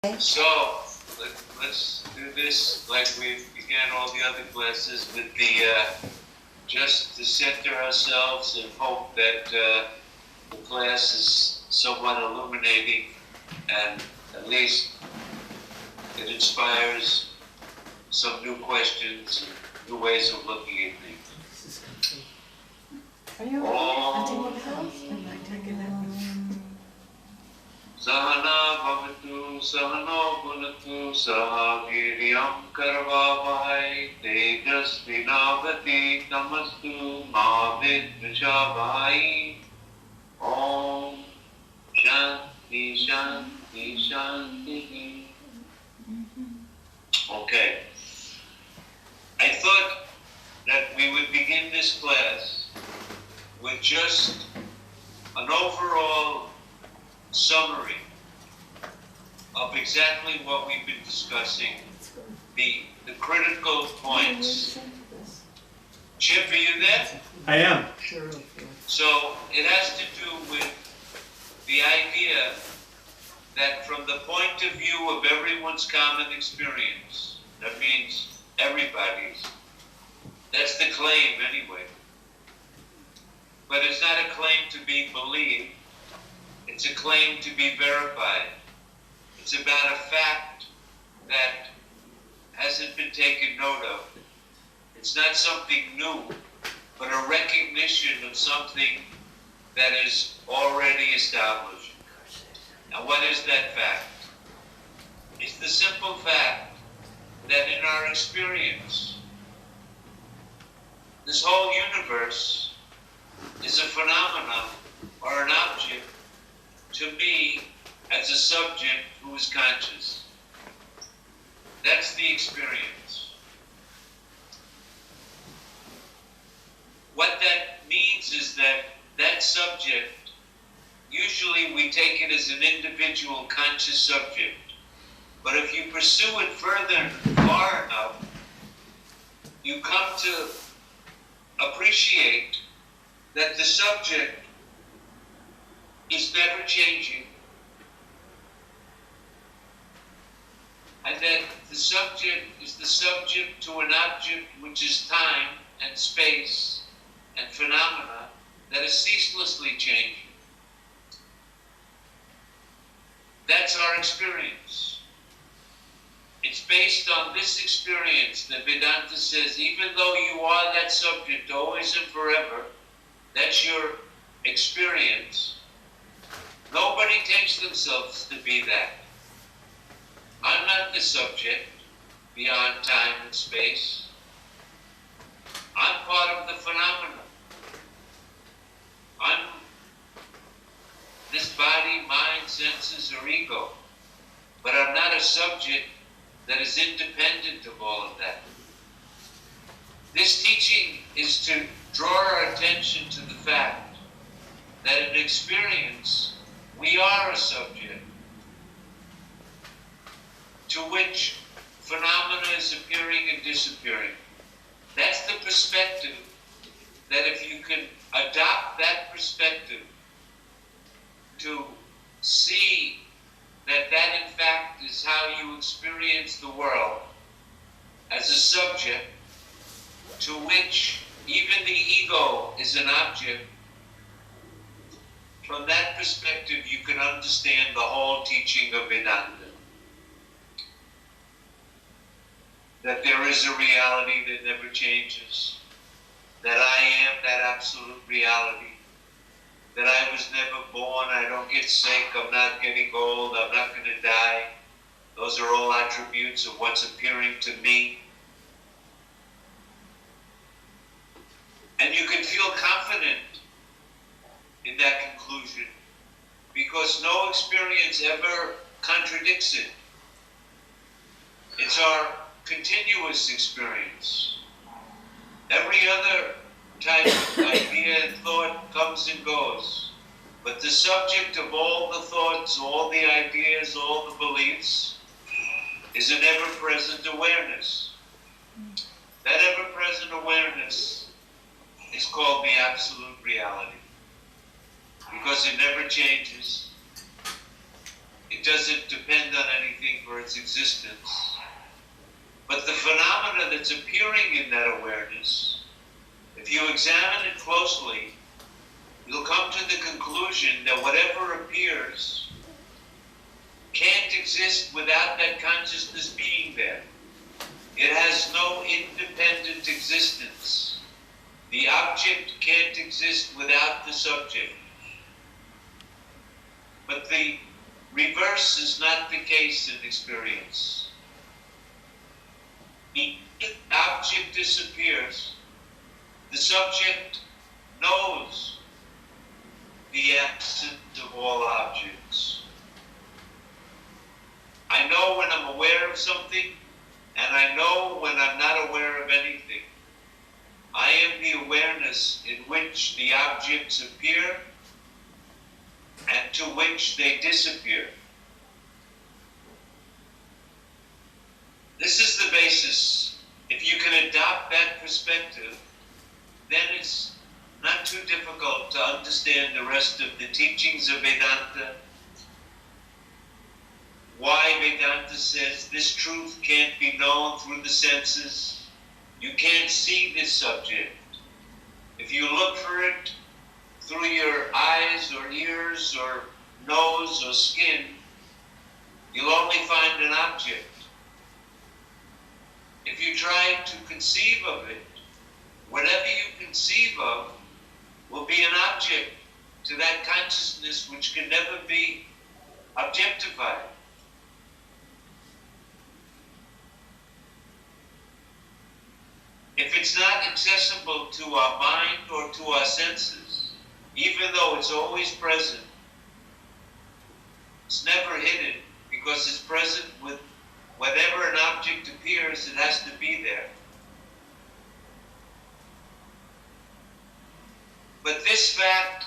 So, let's do this like we began all the other classes with the, just to center ourselves and hope that the class is somewhat illuminating and at least it inspires some new questions and new ways of looking at things. Are you Sahana bhavatu sahano bhunatu saha viryam karvavahai tejasvinavati namastu ma vidvijavahai. Om Shanti Shanti Shanti. Okay. I thought that we would begin this class with just an overall summary of exactly what we've been discussing, the critical points. Chip, are you there? I am. So it has to do with the idea that from the point of view of everyone's common experience, that means everybody's, that's the claim anyway. But it's not a claim to be believed. It's a claim to be verified. It's about a fact that hasn't been taken note of. It's not something new, but a recognition of something that is already established. Now, what is that fact? It's the simple fact that in our experience, this whole universe is a phenomenon or an object to me as a subject who is conscious. That's the experience. What that means is that that subject, usually we take it as an individual conscious subject. But if you pursue it further, far enough, you come to appreciate that the subject is never changing, and that the subject is the subject to an object which is time and space and phenomena that is ceaselessly changing. That's our experience. It's based on this experience that Vedanta says, even though you are that subject always and forever, that's your experience. Nobody takes themselves to be that. I'm not the subject beyond time and space. I'm part of the phenomenon. I'm this body, mind, senses, or ego. But I'm not a subject that is independent of all of that. This teaching is to draw our attention to the fact that in experience, we are a subject to which phenomena is appearing and disappearing. That's the perspective that if you can adopt that perspective to see that that in fact is how you experience the world as a subject to which even the ego is an object, from that perspective you can understand the whole teaching of Vedanta. That there is a reality that never changes, that I am that absolute reality, that I was never born, I don't get sick, I'm not getting old, I'm not going to die. Those are all attributes of what's appearing to me. And you can feel confident in that conclusion because no experience ever contradicts it. It's our continuous experience. Every other type of idea and thought comes and goes. But the subject of all the thoughts, all the ideas, all the beliefs is an ever-present awareness. That ever-present awareness is called the absolute reality because it never changes. it doesn't depend on anything for its existence. But the phenomena that's appearing in that awareness, if you examine it closely, you'll come to the conclusion that whatever appears can't exist without that consciousness being there. It has no independent existence. The object can't exist without the subject. But the reverse is not the case in experience. The object disappears. The subject knows the absence of all objects. I know when I'm aware of something, and I know when I'm not aware of anything. I am the awareness in which the objects appear and to which they disappear. This is the basis. If you can adopt that perspective, then it's not too difficult to understand the rest of the teachings of Vedanta. Why Vedanta says this truth can't be known through the senses. You can't see this subject. If you look for it through your eyes or ears or nose or skin, you'll only find an object. If you try to conceive of it, whatever you conceive of will be an object to that consciousness which can never be objectified. If it's not accessible to our mind or to our senses, even though it's always present, it's never hidden because it's present with whenever an object appears, it has to be there. But this fact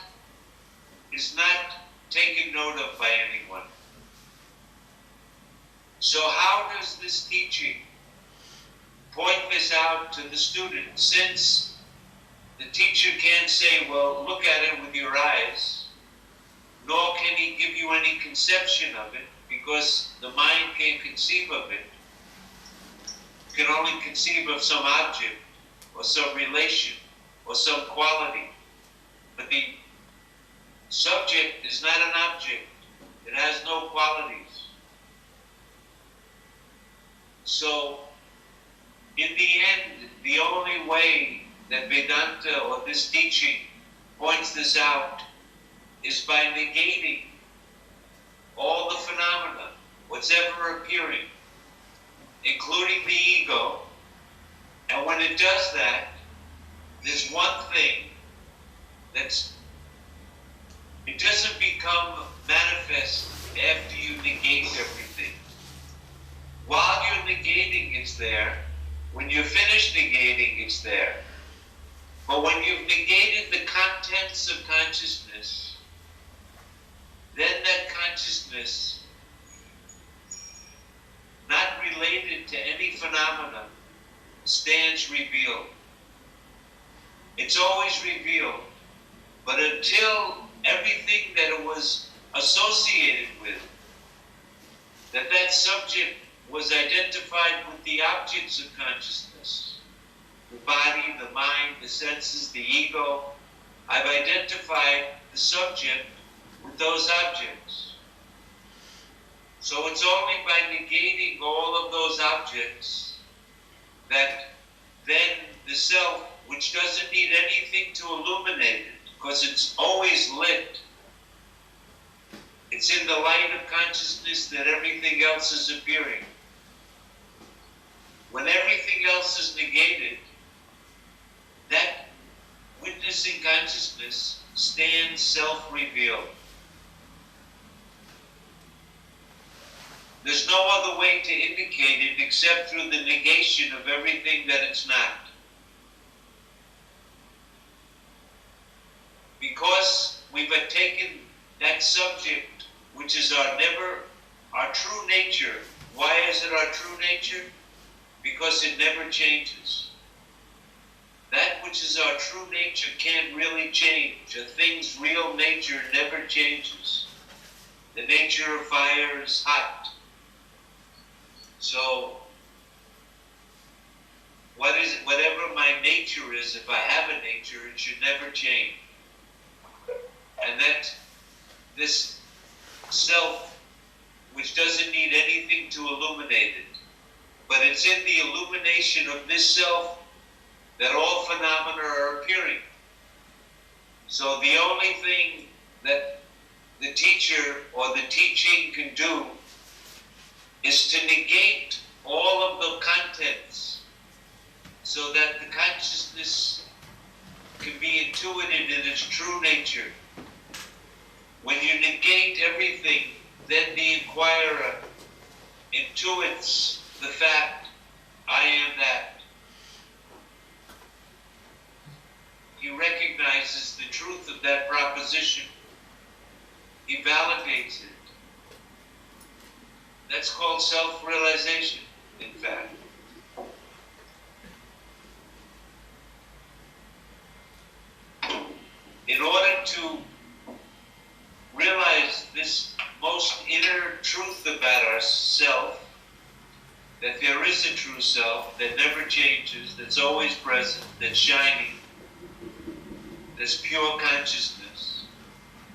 is not taken note of by anyone. So how does this teaching point this out to the student? Since the teacher can't say, well, look at it with your eyes, nor can he give you any conception of it, because the mind can't conceive of it. You can only conceive of some object, or some relation, or some quality. But the subject is not an object. It has no qualities. So, in the end, the only way that Vedanta or this teaching points this out is by negating all the phenomena, what's ever appearing, including the ego. And when it does that, there's one thing it doesn't become manifest after you negate everything. While you're negating, it's there. When you're finished negating, it's there. But when you've negated the contents of consciousness, then that consciousness, not related to any phenomena, stands revealed. It's always revealed, but until everything that it was associated with, that subject was identified with the objects of consciousness, the body, the mind, the senses, the ego. I've identified the subject with those objects. So it's only by negating all of those objects that then the self, which doesn't need anything to illuminate it, because it's always lit. It's in the light of consciousness that everything else is appearing. When everything else is negated, that witnessing consciousness stands self-revealed. There's no other way to indicate it except through the negation of everything that it's not. Because we've taken that subject, which is our true nature. Why is it our true nature? Because it never changes. That which is our true nature can't really change. A thing's real nature never changes. The nature of fire is hot. So, whatever my nature is, if I have a nature, it should never change. And that this self, which doesn't need anything to illuminate it, but it's in the illumination of this self that all phenomena are appearing. So the only thing that the teacher or the teaching can do is to negate all of the contents so that the consciousness can be intuited in its true nature. When you negate everything, then the inquirer intuits the fact, I am that. He recognizes the truth of that proposition. He validates it. That's called self-realization, in fact. In order to realize this most inner truth about ourself, that there is a true self that never changes, that's always present, that's shining, that's pure consciousness.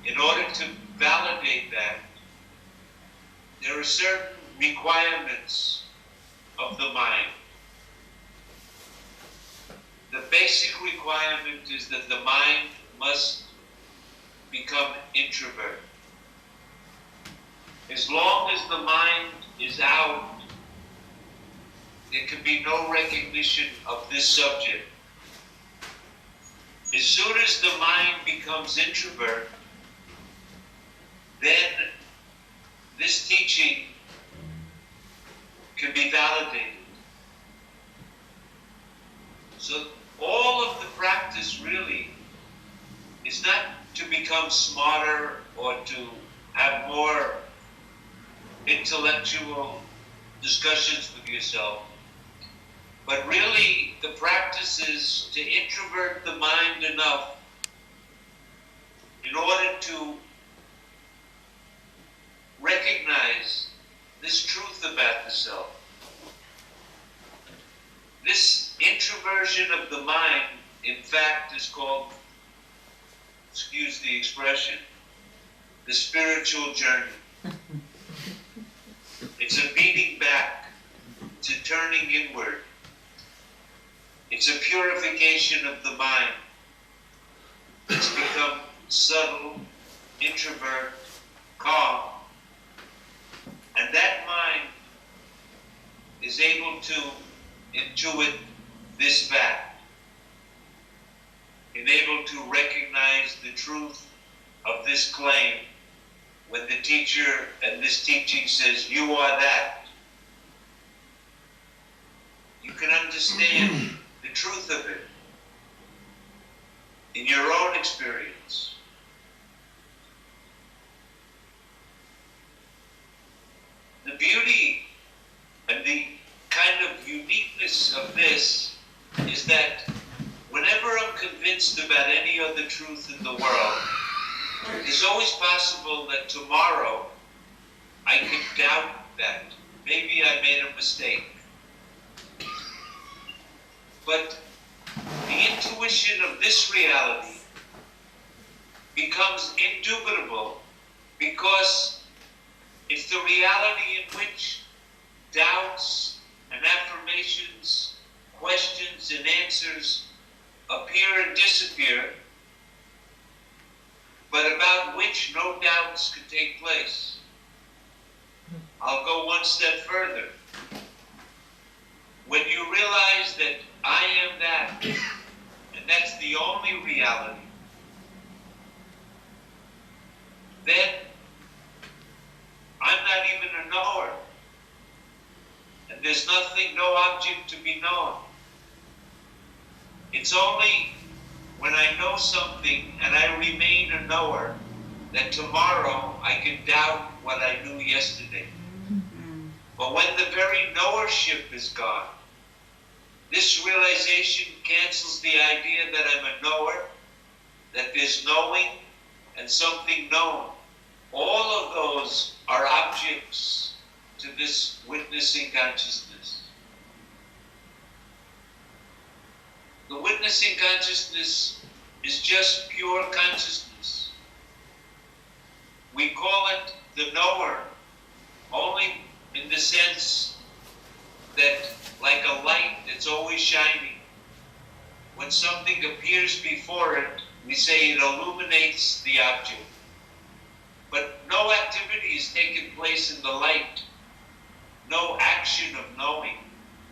In order to validate that, there are certain requirements of the mind. The basic requirement is that the mind must become introvert. As long as the mind is out, there can be no recognition of this subject. As soon as the mind becomes introvert, then this teaching can be validated. So all of the practice really is not to become smarter or to have more intellectual discussions with yourself, but really the practice is to introvert the mind enough in order to recognize this truth about the self. This introversion of the mind, in fact, is called, excuse the expression, the spiritual journey. It's a beating back, it's a turning inward. It's a purification of the mind. It's become subtle, introvert, calm. And that mind is able to intuit this fact, able to recognize the truth of this claim when the teacher and this teaching says, you are that. You can understand the truth of it in your own experience. The beauty and the kind of uniqueness of this is that whenever I'm convinced about any other truth in the world, it's always possible that tomorrow I can doubt that. Maybe I made a mistake. But the intuition of this reality becomes indubitable because it's the reality in which doubts and affirmations, questions and answers appear and disappear, but about which no doubts can take place. I'll go one step further. When you realize that I am that, and that's the only reality, then I'm not even a knower. And there's nothing, no object to be known. It's only when I know something and I remain a knower that tomorrow I can doubt what I knew yesterday. But when the very knowership is gone, this realization cancels the idea that I'm a knower, that there's knowing and something known. All of those are objects to this witnessing consciousness. The witnessing consciousness is just pure consciousness. We call it the knower only in the sense that, like a light that's always shining, when something appears before it, we say it illuminates the object. But no activity is taking place in the light. No action of knowing.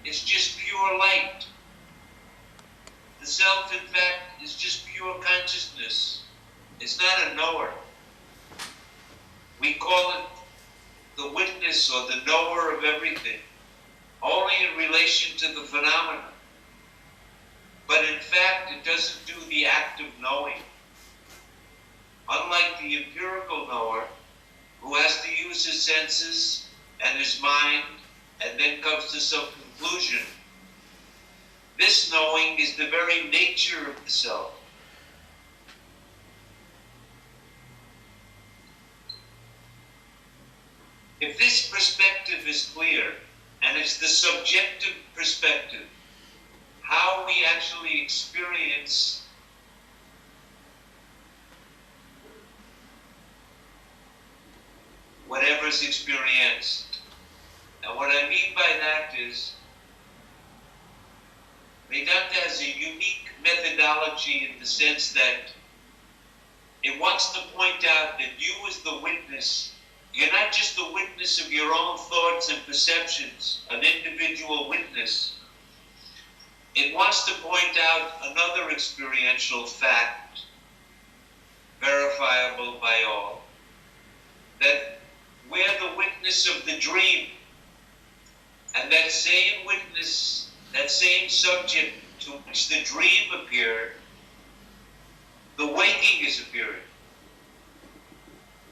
It's just pure light. The self, in fact, is just pure consciousness. It's not a knower. We call it the witness or the knower of everything, only in relation to the phenomena. But in fact, it doesn't do the act of knowing. Unlike the empirical knower, who has to use his senses and his mind and then comes to some conclusion, this knowing is the very nature of the self. If this perspective is clear, and it's the subjective perspective, how we actually experience whatever's experienced. And what I mean by that is, Vedanta has a unique methodology in the sense that it wants to point out that you as the witness, you're not just the witness of your own thoughts and perceptions, an individual witness. It wants to point out another experiential fact, verifiable by all, that we're the witness of the dream, and that same witness, that same subject to which the dream appeared, the waking is appearing.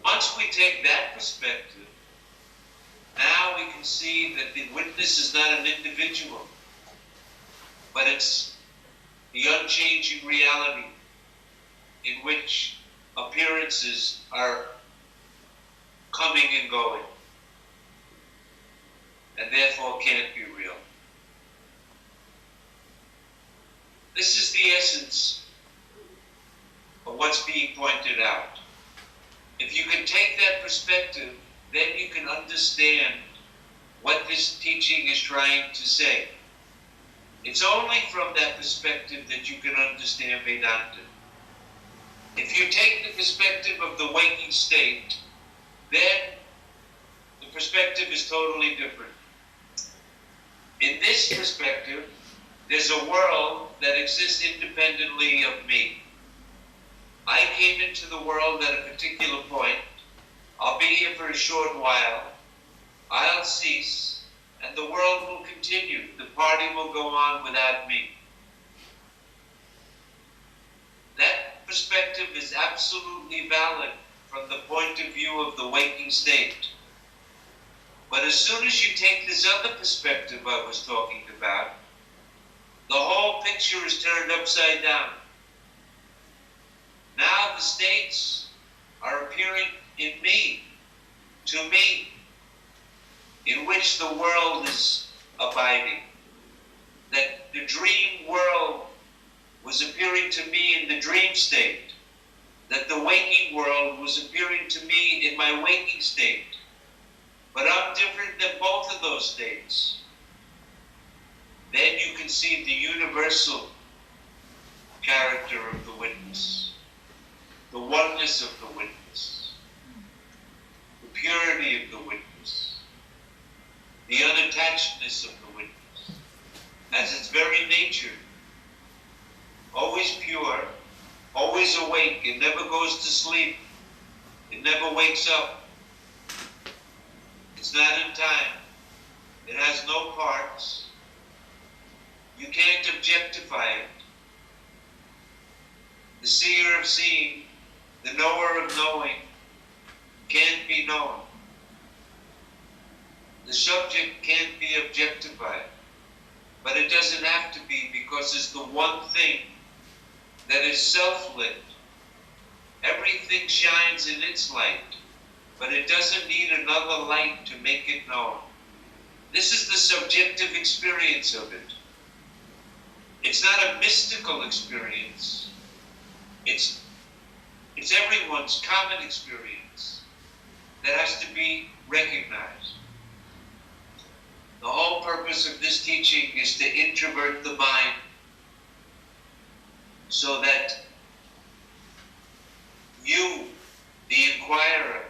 Once we take that perspective, now we can see that the witness is not an individual, but it's the unchanging reality in which appearances are coming and going, and therefore can't be real. This is the essence of what's being pointed out. If you can take that perspective, then you can understand what this teaching is trying to say. It's only from that perspective that you can understand Vedanta. If you take the perspective of the waking state, then the perspective is totally different. In this perspective, there's a world that exists independently of me. I came into the world at a particular point. I'll be here for a short while. I'll cease, and the world will continue. The party will go on without me. That perspective is absolutely valid from the point of view of the waking state. But as soon as you take this other perspective I was talking about, the whole picture is turned upside down. Now the states are appearing in me, to me, in which the world is abiding. That the dream world was appearing to me in the dream state. That the waking world was appearing to me in my waking state. But I'm different than both of those states. Then you can see the universal character of the witness, the oneness of the witness, the purity of the witness, the unattachedness of the witness, as its very nature, always pure, always awake. It never goes to sleep. It never wakes up. It's not in time. It has no parts. You can't objectify it. The seer of seeing, the knower of knowing, can't be known. The subject can't be objectified. But it doesn't have to be, because it's the one thing that is self-lit. Everything shines in its light. but it doesn't need another light to make it known. This is the subjective experience of it. It's not a mystical experience. It's everyone's common experience that has to be recognized. The whole purpose of this teaching is to introvert the mind so that you, the inquirer,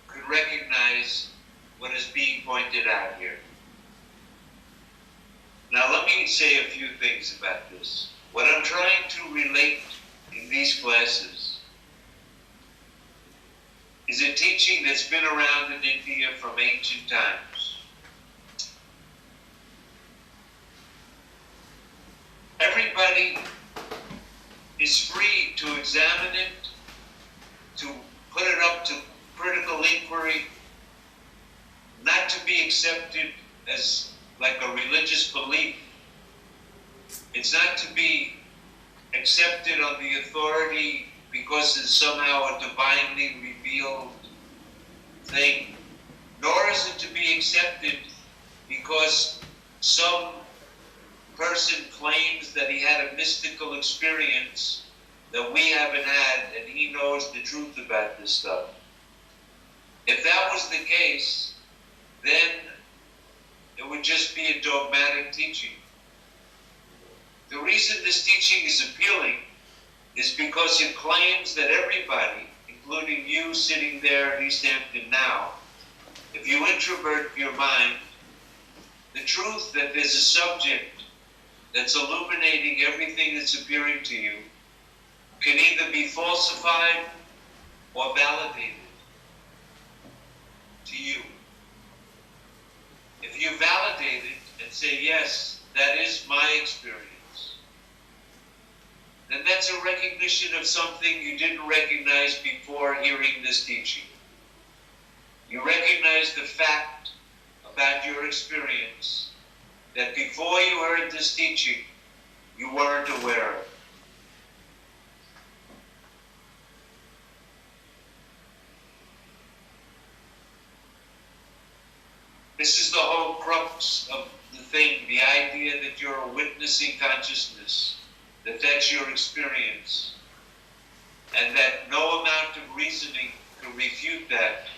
could recognize what is being pointed out here. Now let me say a few things about this. What I'm trying to relate in these classes is a teaching that's been around in India from ancient times. Everybody is free to examine it, to put it up to critical inquiry, not to be accepted as like a religious belief. It's not to be accepted on the authority because it's somehow a divinely revealed thing, nor is it to be accepted because some person claims that he had a mystical experience that we haven't had and he knows the truth about this stuff. If that was the case, then it would just be a dogmatic teaching. The reason this teaching is appealing is because it claims that everybody, including you sitting there in East Hampton now, if you introvert your mind, the truth that there's a subject that's illuminating everything that's appearing to you can either be falsified or validated to you. If you validate it and say, yes, that is my experience, then that's a recognition of something you didn't recognize before hearing this teaching. You recognize the fact about your experience that before you heard this teaching, you weren't aware of. This is the whole crux of the thing, the idea that you're a witnessing consciousness, that that's your experience, and that no amount of reasoning can refute that,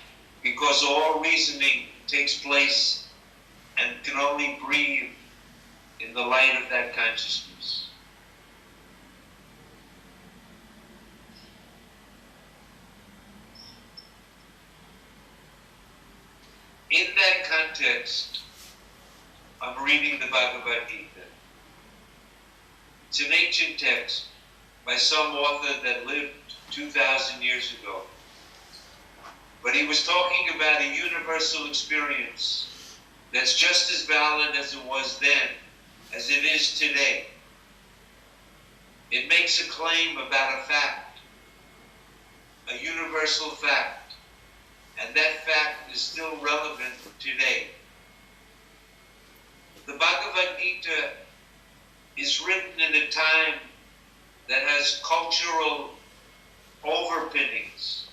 because all reasoning takes place and can only breathe in the light of that consciousness. In that context, I'm reading the Bhagavad Gita. It's an ancient text by some author that lived 2,000 years ago. But he was talking about a universal experience that's just as valid as it was then, as it is today. It makes a claim about a fact, a universal fact. And that fact is still relevant today. The Bhagavad Gita is written in a time that has cultural overpinnings,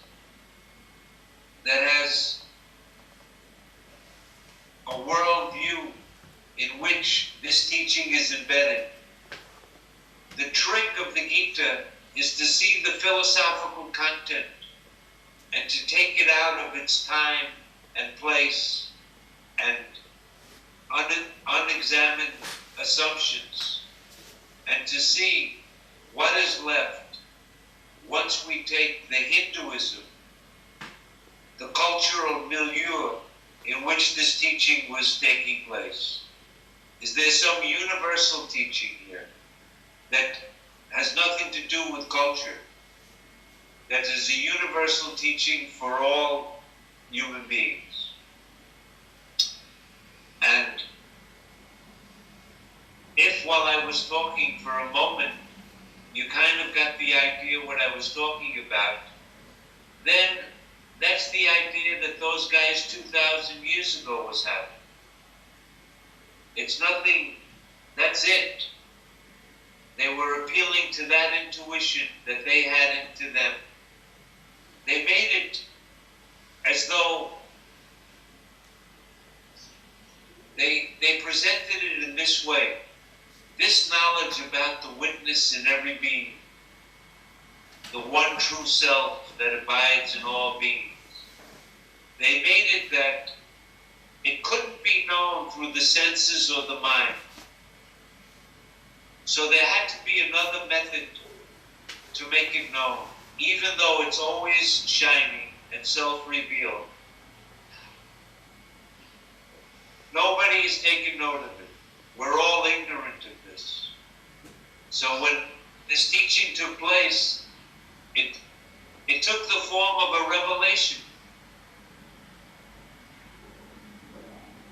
that has a worldview in which this teaching is embedded. The trick of the Gita is to see the philosophical content and to take it out of its time and place and unexamined assumptions, and to see what is left once we take the Hinduism, the cultural milieu in which this teaching was taking place. Is there some universal teaching here that has nothing to do with culture? That is a universal teaching for all human beings. And if while I was talking for a moment, you kind of got the idea what I was talking about, then that's the idea that those guys 2,000 years ago was having. It's nothing, that's it. They were appealing to that intuition that they had into them. They made it as though they presented it in this way. This knowledge about the witness in every being, the one true self that abides in all beings, they made it that it couldn't be known through the senses or the mind. So there had to be another method to make it known, even though it's always shining and self-revealed. Nobody is taking note of it. We're all ignorant of this. So when this teaching took place, it took the form of a revelation.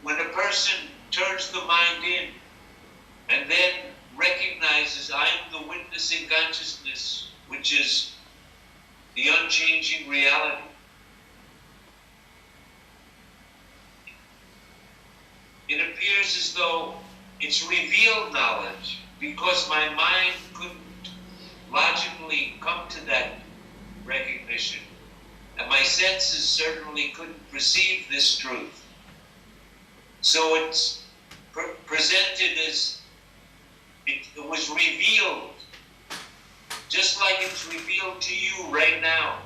When a person turns the mind in and then recognizes, I am the witness in consciousness, which is the unchanging reality. It appears as though it's revealed knowledge because my mind couldn't logically come to that recognition, and my senses certainly couldn't perceive this truth. So it's presented as it was revealed, just like it's revealed to you right now.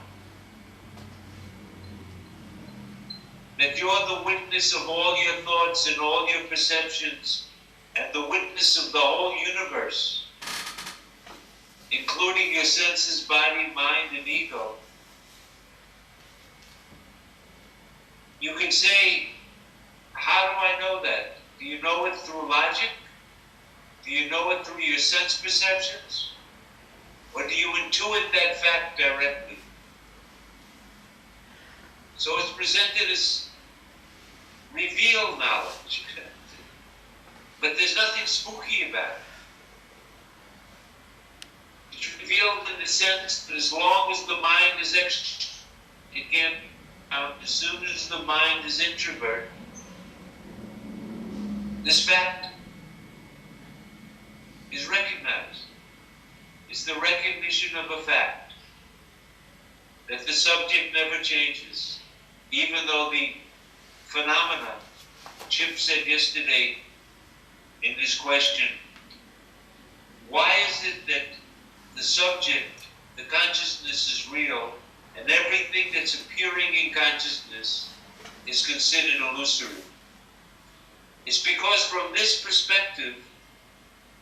That you're the witness of all your thoughts and all your perceptions, and the witness of the whole universe, including your senses, body, mind, and ego. You can say, how do I know that? Do you know it through logic? Do you know it through your sense perceptions? Or do you intuit that fact directly? So it's presented as revealed knowledge. But there's nothing spooky about it. It's revealed in the sense that as long as the mind is extrovert, it can't be found. As soon as the mind is introvert, this fact is recognized. It's the recognition of a fact that the subject never changes, even though the phenomena, Chip said yesterday in his question, why is it that the subject, the consciousness is real, and everything that's appearing in consciousness is considered illusory? It's because from this perspective,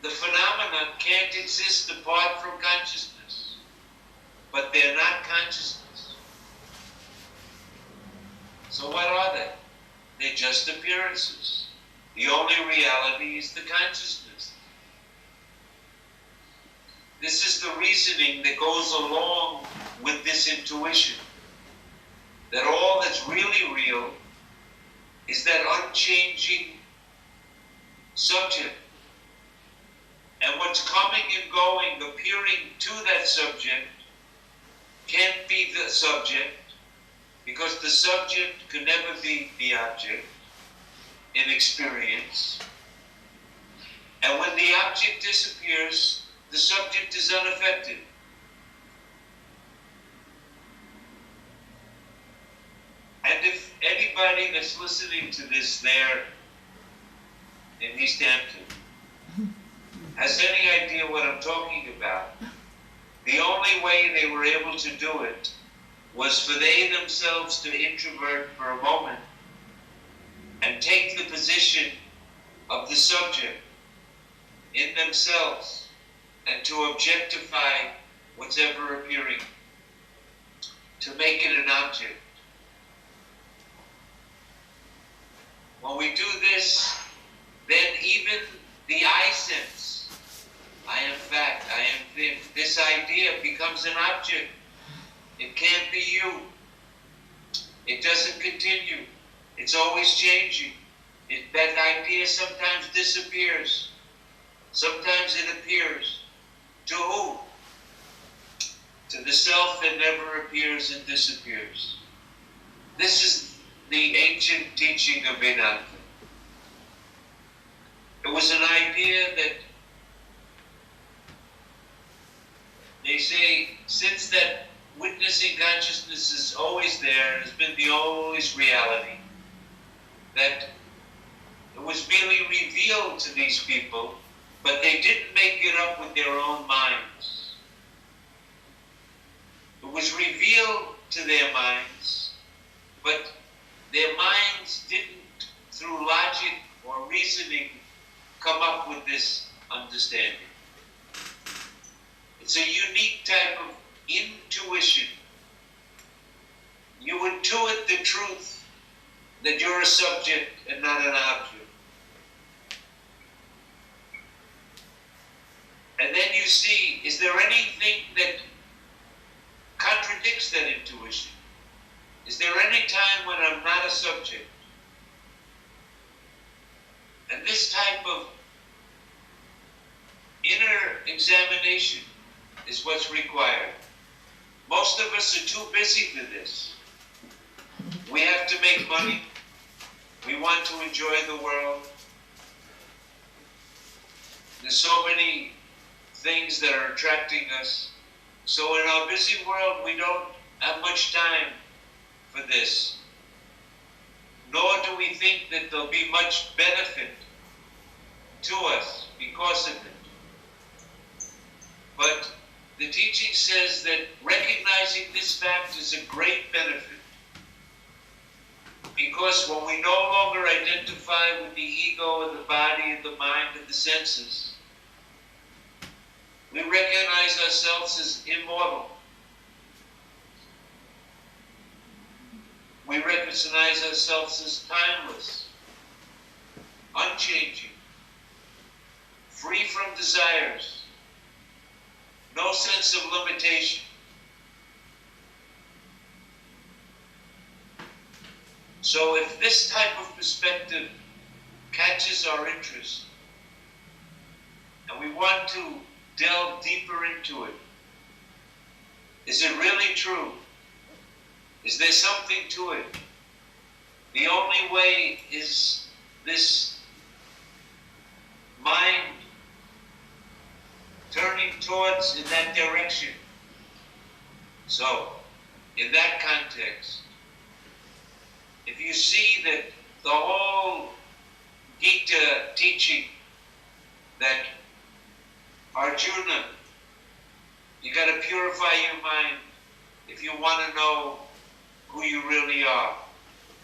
the phenomena can't exist apart from consciousness, but they're not consciousness. So what are they? They're just appearances. The only reality is the consciousness. This is the reasoning that goes along with this intuition, that all that's really real is that unchanging subject. And what's coming and going, appearing to that subject, can't be the subject, because the subject can never be the object in experience. And when the object disappears, the subject is unaffected. And if anybody that's listening to this there in East Hampton has any idea what I'm talking about, the only way they were able to do it was for they themselves to introvert for a moment and take the position of the subject in themselves and to objectify what's ever appearing, to make it an object. When we do this, then even the I sense, I am fact, I am thin, this idea becomes an object. It can't be you. It doesn't continue. It's always changing. That idea sometimes disappears. Sometimes it appears. To who? To the self that never appears and disappears. This is the ancient teaching of Vedanta. It was an idea that they say, since that witnessing consciousness consciousness is always there, has been the always reality. That it was merely revealed to these people, but they didn't make it up with their own minds. It was revealed to their minds, but their minds didn't, through logic or reasoning, come up with this understanding. It's a unique type of intuition. You intuit the truth that you're a subject and not an object. And then you see, is there anything that contradicts that intuition? Is there any time when I'm not a subject? And this type of inner examination is what's required. Most of us are too busy for this. We have to make money. We want to enjoy the world. There's so many things that are attracting us. So in our busy world, we don't have much time for this. Nor do we think that there'll be much benefit to us because of it. But the teaching says that recognizing this fact is a great benefit. Because when we no longer identify with the ego and the body and the mind and the senses, we recognize ourselves as immortal. We recognize ourselves as timeless, unchanging, free from desires, no sense of limitation. So if this type of perspective catches our interest, and we want to delve deeper into it, is it really true? Is there something to it? The only way is this mind turning towards in that direction. So, in that context, if you see that the whole Gita teaching that Arjuna, you got to purify your mind if you want to know who you really are,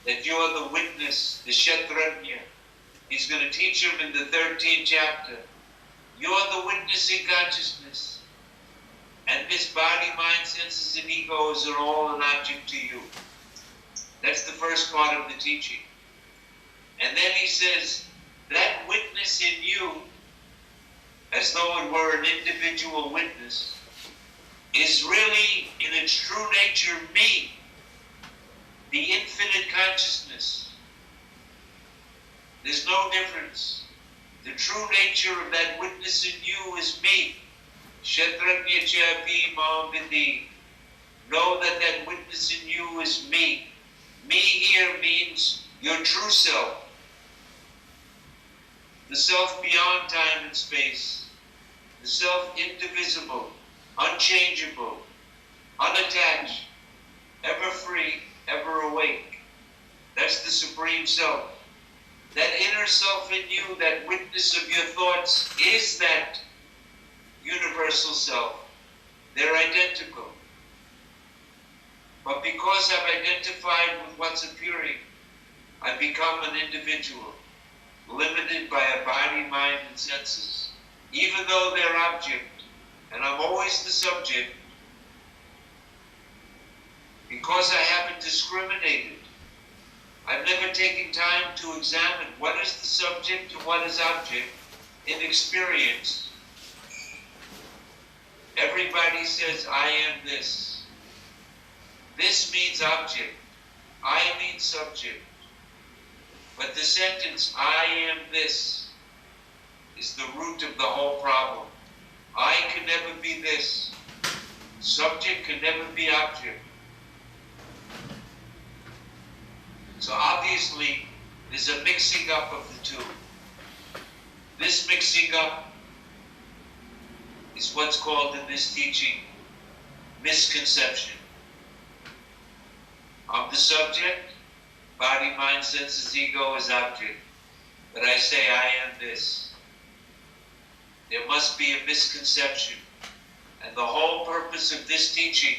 that you're the witness, the Kshatranya. He's going to teach him in the 13th chapter. You're the witness in consciousness. And this body, mind, senses, and egos are all an object to you. That's the first part of the teaching. And then he says, that witness in you, as though it were an individual witness, is really, in its true nature, me, the infinite consciousness. There's no difference. The true nature of that witness in you is me. Kshatranya chapi mam vidi. Know that that witness in you is me. Me here means your true self. The self beyond time and space. The self indivisible, unchangeable, unattached, ever free, ever awake. That's the Supreme Self. That inner self in you, that witness of your thoughts, is that universal self. They're identical. But because I've identified with what's appearing, I become an individual, limited by a body, mind, and senses. Even though they're object, and I'm always the subject, because I haven't discriminated. I've never taken time to examine what is the subject and what is object in experience. Everybody says, I am this. This means object. I means subject. But the sentence, I am this, is the root of the whole problem. I can never be this. Subject can never be object. So obviously, there's a mixing up of the two. This mixing up is what's called in this teaching misconception. I'm the subject, body, mind, senses, ego is object. But I say I am this. There must be a misconception. And the whole purpose of this teaching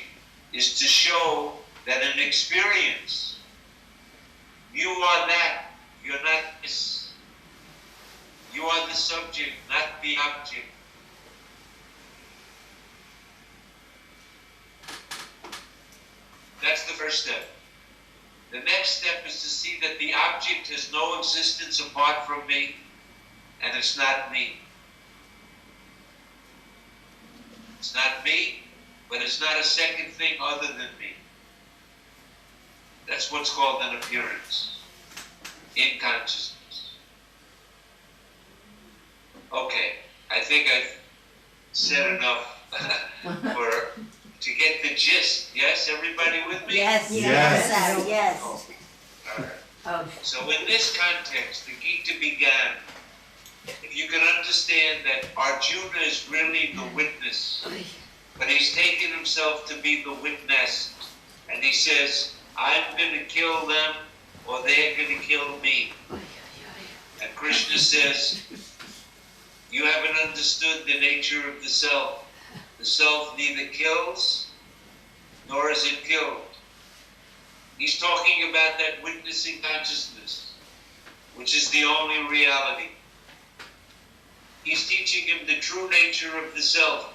is to show that an experience, you are that, you're not this. You are the subject, not the object. That's the first step. The next step is to see that the object has no existence apart from me, and it's not me. It's not me, but it's not a second thing other than me. That's what's called an appearance in consciousness. Okay, I think I've said enough to get the gist. Yes, everybody with me? Yes, Yes. yes, yes. All right. Okay. So in this context, the Gita began. If you can understand that Arjuna is really the witness, but he's taken himself to be the witness, and he says, I'm going to kill them, or they're going to kill me. And Krishna says, you haven't understood the nature of the self. The self neither kills, nor is it killed. He's talking about that witnessing consciousness, which is the only reality. He's teaching him the true nature of the self.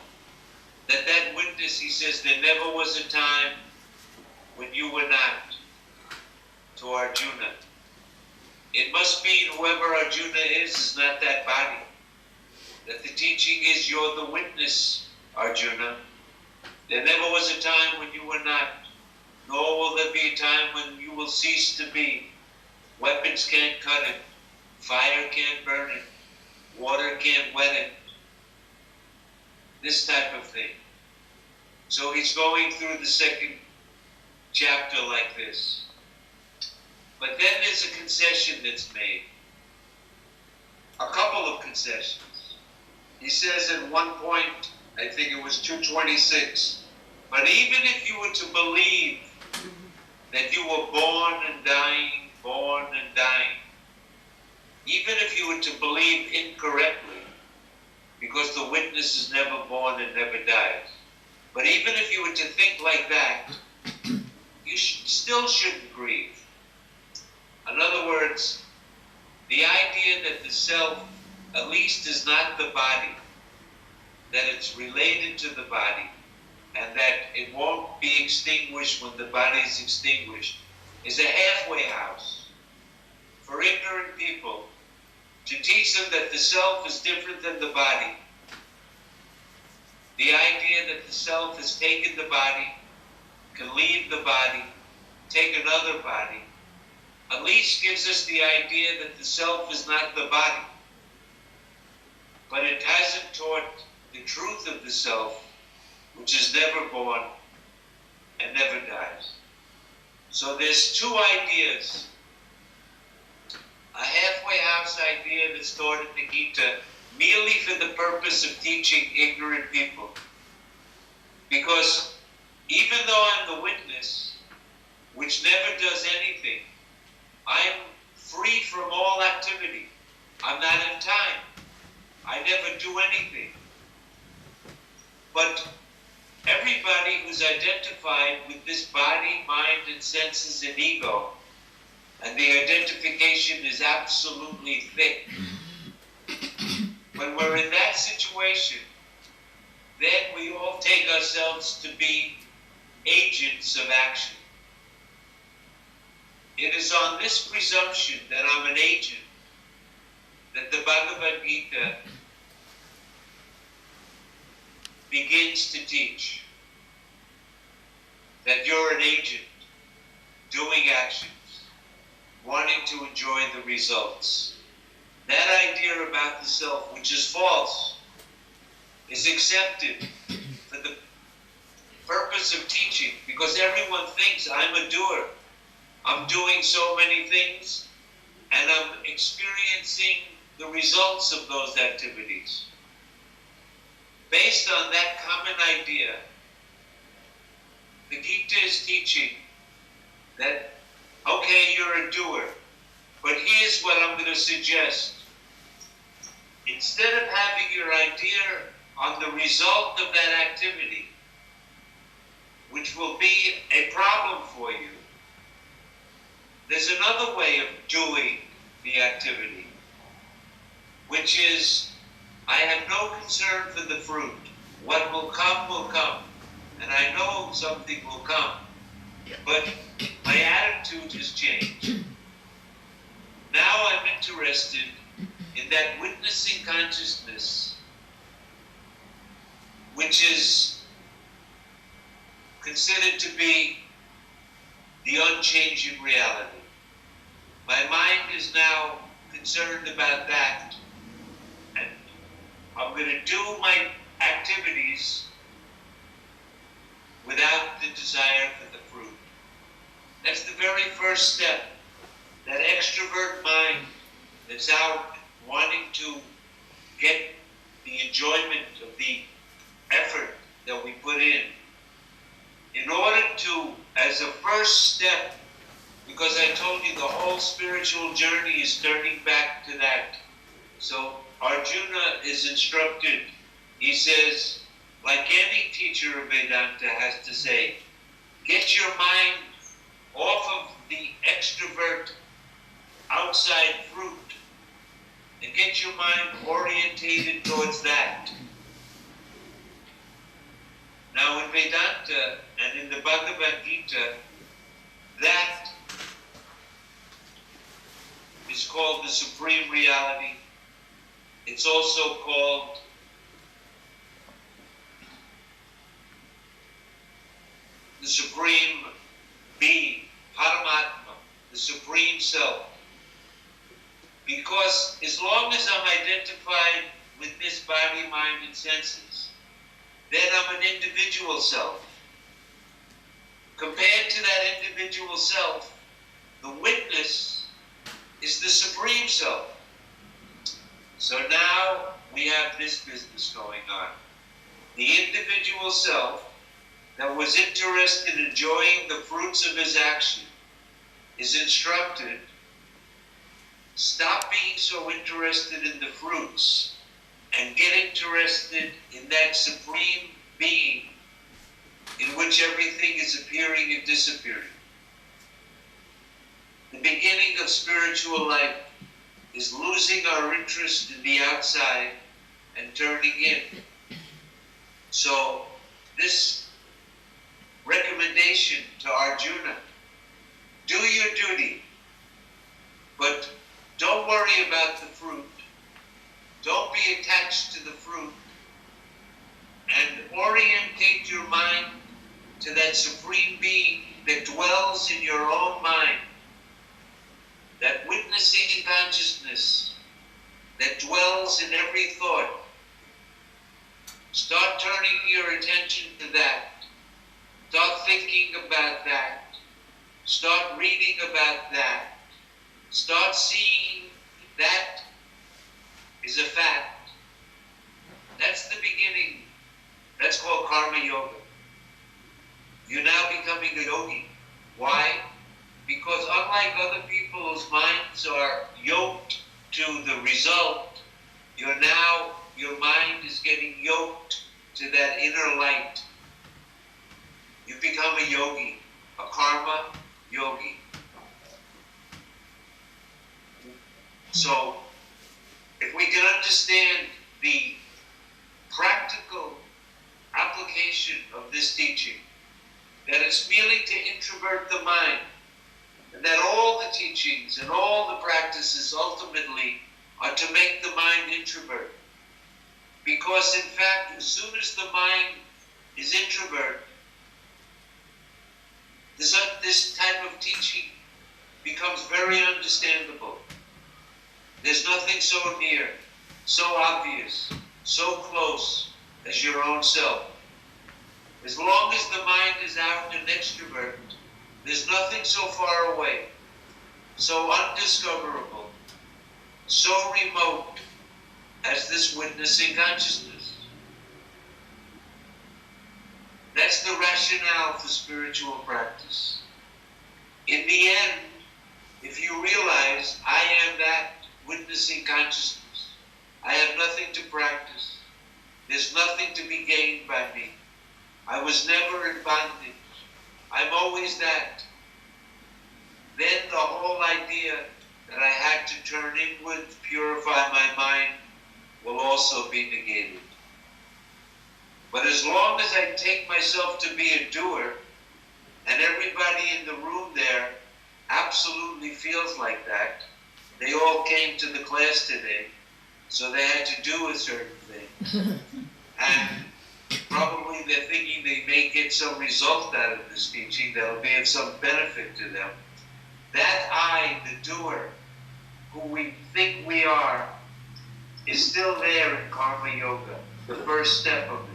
That witness, he says, there never was a time when you were not, to Arjuna. It must mean whoever Arjuna is not that body. That the teaching is you're the witness, Arjuna. There never was a time when you were not, nor will there be a time when you will cease to be. Weapons can't cut it. Fire can't burn it. Water can't wet it. This type of thing. So he's going through the second chapter like this. But then there's a concession that's made. A couple of concessions. He says at one point, I think it was 226, but even if you were to believe that you were born and dying, even if you were to believe incorrectly, because the witness is never born and never dies, but even if you were to think like that, you still shouldn't grieve. In other words, the idea that the self at least is not the body, that it's related to the body, and that it won't be extinguished when the body is extinguished, is a halfway house for ignorant people to teach them that the self is different than the body. The idea that the self has taken the body, can leave the body, take another body, at least gives us the idea that the self is not the body. But it hasn't taught the truth of the self, which is never born and never dies. So there's two ideas. A halfway house idea that's taught in the Gita merely for the purpose of teaching ignorant people. Because even though I'm the witness, which never does anything, I'm free from all activity. I'm not in time. I never do anything. But everybody who's identified with this body, mind, and senses and ego, and the identification is absolutely thick. When we're in that situation, then we all take ourselves to be agents of action. It is on this presumption that I'm an agent that the Bhagavad Gita begins to teach that you're an agent doing actions, wanting to enjoy the results. That idea about the self, which is false, is accepted for the purpose of teaching, because everyone thinks I'm a doer. I'm doing so many things, and I'm experiencing the results of those activities. Based on that common idea, the Gita is teaching that, okay, you're a doer, but here's what I'm going to suggest. Instead of having your idea on the result of that activity, which will be a problem for you, there's another way of doing the activity, which is, I have no concern for the fruit. What will come will come. And I know something will come. But my attitude has changed. Now I'm interested in that witnessing consciousness, which is considered to be the unchanging reality. My mind is now concerned about that, and I'm going to do my activities without the desire for the fruit. That's the very first step. That extrovert mind that's out wanting to get the enjoyment of the effort that we put in order to, as a first step, because I told you the whole spiritual journey is turning back to that. So Arjuna is instructed, he says, like any teacher of Vedanta has to say, get your mind off of the extrovert outside fruit and get your mind orientated towards that. Now in Vedanta and in the Bhagavad Gita, that is called the Supreme Reality. It's also called the Supreme Being, Paramatma, the Supreme Self. Because as long as I'm identified with this body, mind, and senses, then I'm an individual self. Compared to that individual self, the witness is the Supreme Self. So now we have this business going on. The individual self that was interested in enjoying the fruits of his action is instructed, stop being so interested in the fruits and get interested in that Supreme Being in which everything is appearing and disappearing. The beginning of spiritual life is losing our interest in the outside and turning in. So this recommendation to Arjuna, do your duty, but don't worry about the fruit. Don't be attached to the fruit, and orientate your mind to that Supreme Being that dwells in your own mind, that witnessing consciousness that dwells in every thought. Start turning your attention to that. Start thinking about that. Start reading about that. Start seeing that is a fact. That's the beginning. That's called karma yoga. You're now becoming a yogi. Why? Because unlike other people whose minds are yoked to the result, your mind is getting yoked to that inner light. You become a yogi, a karma yogi. So, if we can understand the practical application of this teaching, that it's merely to introvert the mind, and that all the teachings and all the practices ultimately are to make the mind introvert. Because in fact, as soon as the mind is introvert, this type of teaching becomes very understandable. There's nothing so near, so obvious, so close as your own self. As long as the mind is out and extrovert, there's nothing so far away, so undiscoverable, so remote as this witnessing consciousness. That's the rationale for spiritual practice. In the end, if you realize I am that witnessing consciousness, I have nothing to practice, there's nothing to be gained by me, I was never in bondage, I'm always that, then the whole idea that I had to turn inward to purify my mind will also be negated. But as long as I take myself to be a doer, and everybody in the room there absolutely feels like that, they all came to the class today, so they had to do a certain thing. And probably they're thinking they may get some result out of this teaching that'll be of some benefit to them. That I, the doer, who we think we are, is still there in Karma Yoga, the first step of it.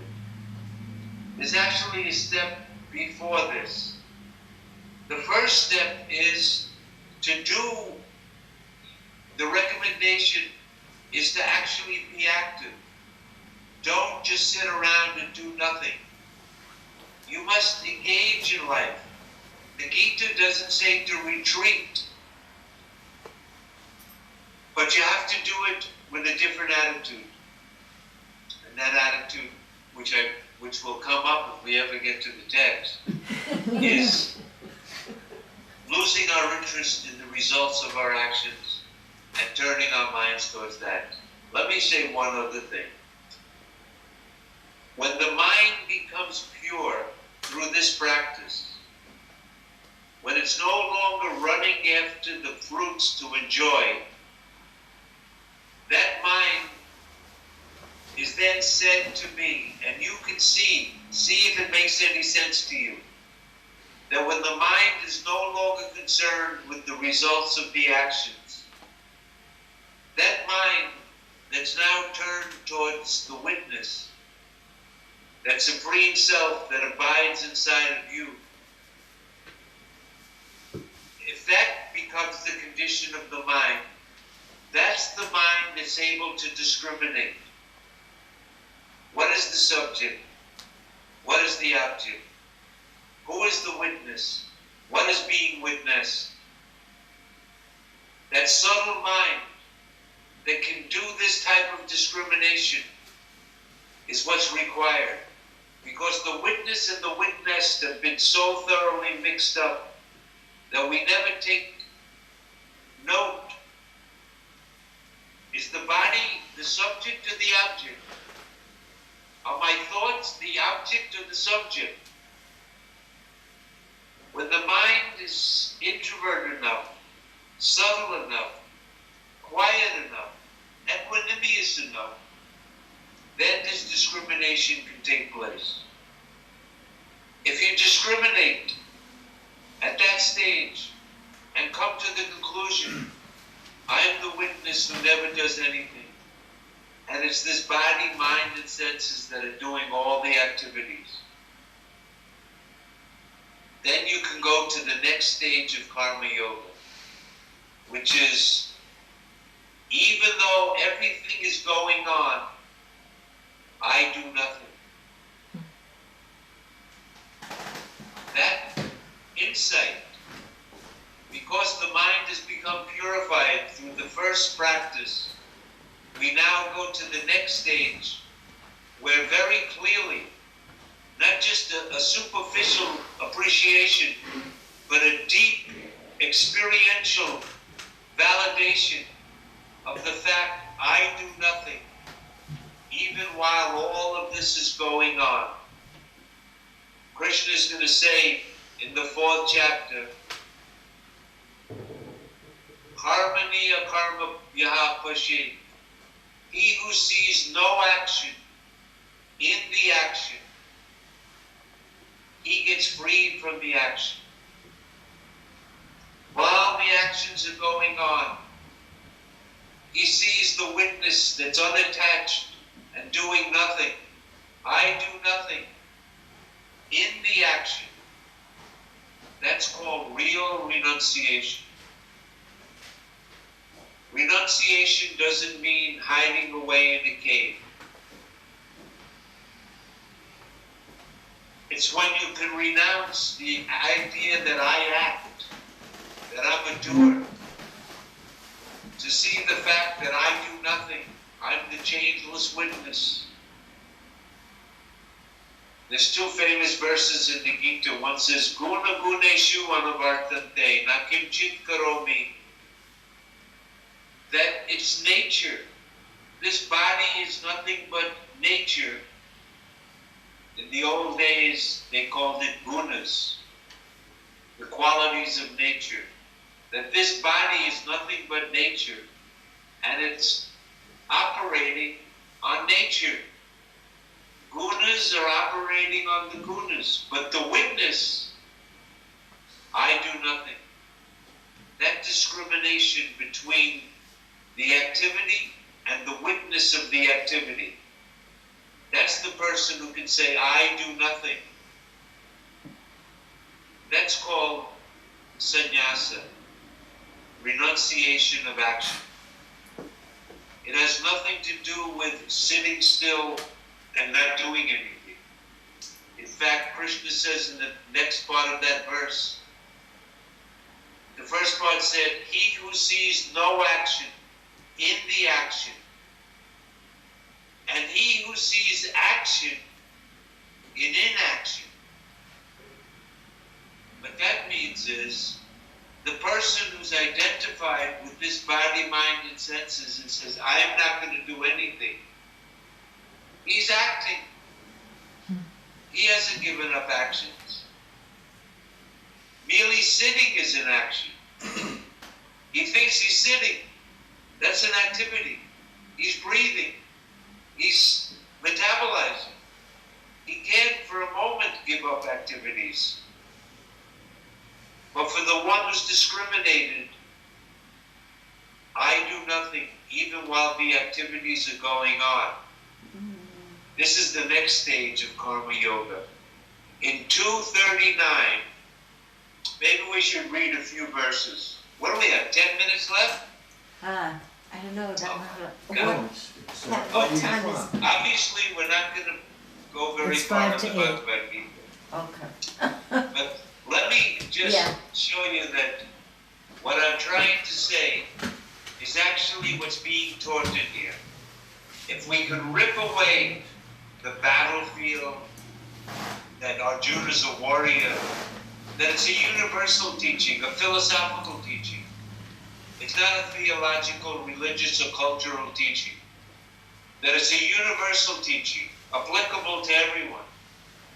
There's actually a step before this. The first step is to do, the recommendation is to actually be active. Don't just sit around and do nothing. You must engage in life. The Gita doesn't say to retreat, but you have to do it with a different attitude. And that attitude, which will come up if we ever get to the text, is losing our interest in the results of our actions and turning our minds towards that. Let me say one other thing. When the mind becomes pure through this practice, when it's no longer running after the fruits to enjoy, that mind is then said to me, and you can see if it makes any sense to you, that when the mind is no longer concerned with the results of the actions, that mind that's now turned towards the witness, that supreme self that abides inside of you, if that becomes the condition of the mind, that's the mind that's able to discriminate. What is the subject? What is the object? Who is the witness? What is being witnessed? That subtle mind that can do this type of discrimination is what's required. Because the witness and the witnessed have been so thoroughly mixed up that we never take note. Is the body the subject or the object? Are my thoughts the object or the subject? When the mind is introverted enough, subtle enough, quiet enough, equanimous enough, then this discrimination can take place. If you discriminate at that stage and come to the conclusion, I am the witness who never does anything, and it's this body, mind, and senses that are doing all the activities, then you can go to the next stage of Karma Yoga, which is, even though everything is going on, I do nothing. That insight, because the mind has become purified through the first practice, we now go to the next stage where very clearly, not just a superficial appreciation, but a deep experiential validation of the fact I do nothing, even while all of this is going on. Krishna is going to say in the 4th chapter, Karmaniya karma yaha pashet. He who sees no action in the action, he gets freed from the action. While the actions are going on, he sees the witness that's unattached and doing nothing. I do nothing in the action. That's called real renunciation. Renunciation doesn't mean hiding away in a cave. It's when you can renounce the idea that I act, that I'm a doer, to see the fact that I do nothing. I'm the changeless witness. There's two famous verses in the Gita. One says, Guna guneshu anavartante, na kimchit karomi. That it's nature. This body is nothing but nature. In the old days, they called it gunas, the qualities of nature. That this body is nothing but nature, and it's operating on nature. Gunas are operating on the gunas, but the witness, I do nothing. That discrimination between the activity and the witness of the activity, that's the person who can say, I do nothing. That's called sannyasa, renunciation of action. It has nothing to do with sitting still and not doing anything. In fact, Krishna says in the next part of that verse, the first part said, he who sees no action in the action, and he who sees action in inaction. What that means is, the person who's identified with this body, mind, and senses and says, I am not going to do anything, he's acting. He hasn't given up actions. Merely sitting is an action. He thinks he's sitting. That's an activity. He's breathing. He's metabolizing. He can't for a moment give up activities. But for the one who's discriminated, I do nothing even while the activities are going on. This is the next stage of Karma Yoga. In 239, maybe we should read a few verses. What do we have, 10 minutes left? I don't know. What time is it? Obviously, we're not going to go very It's far 5 on to the 8. Bhagavad Gita. Okay. But let me just show you that what I'm trying to say is actually what's being taught in here. If we could rip away the battlefield, that Arjuna's a warrior, that it's a universal teaching, a philosophical teaching. It's not a theological, religious, or cultural teaching. That it's a universal teaching, applicable to everyone.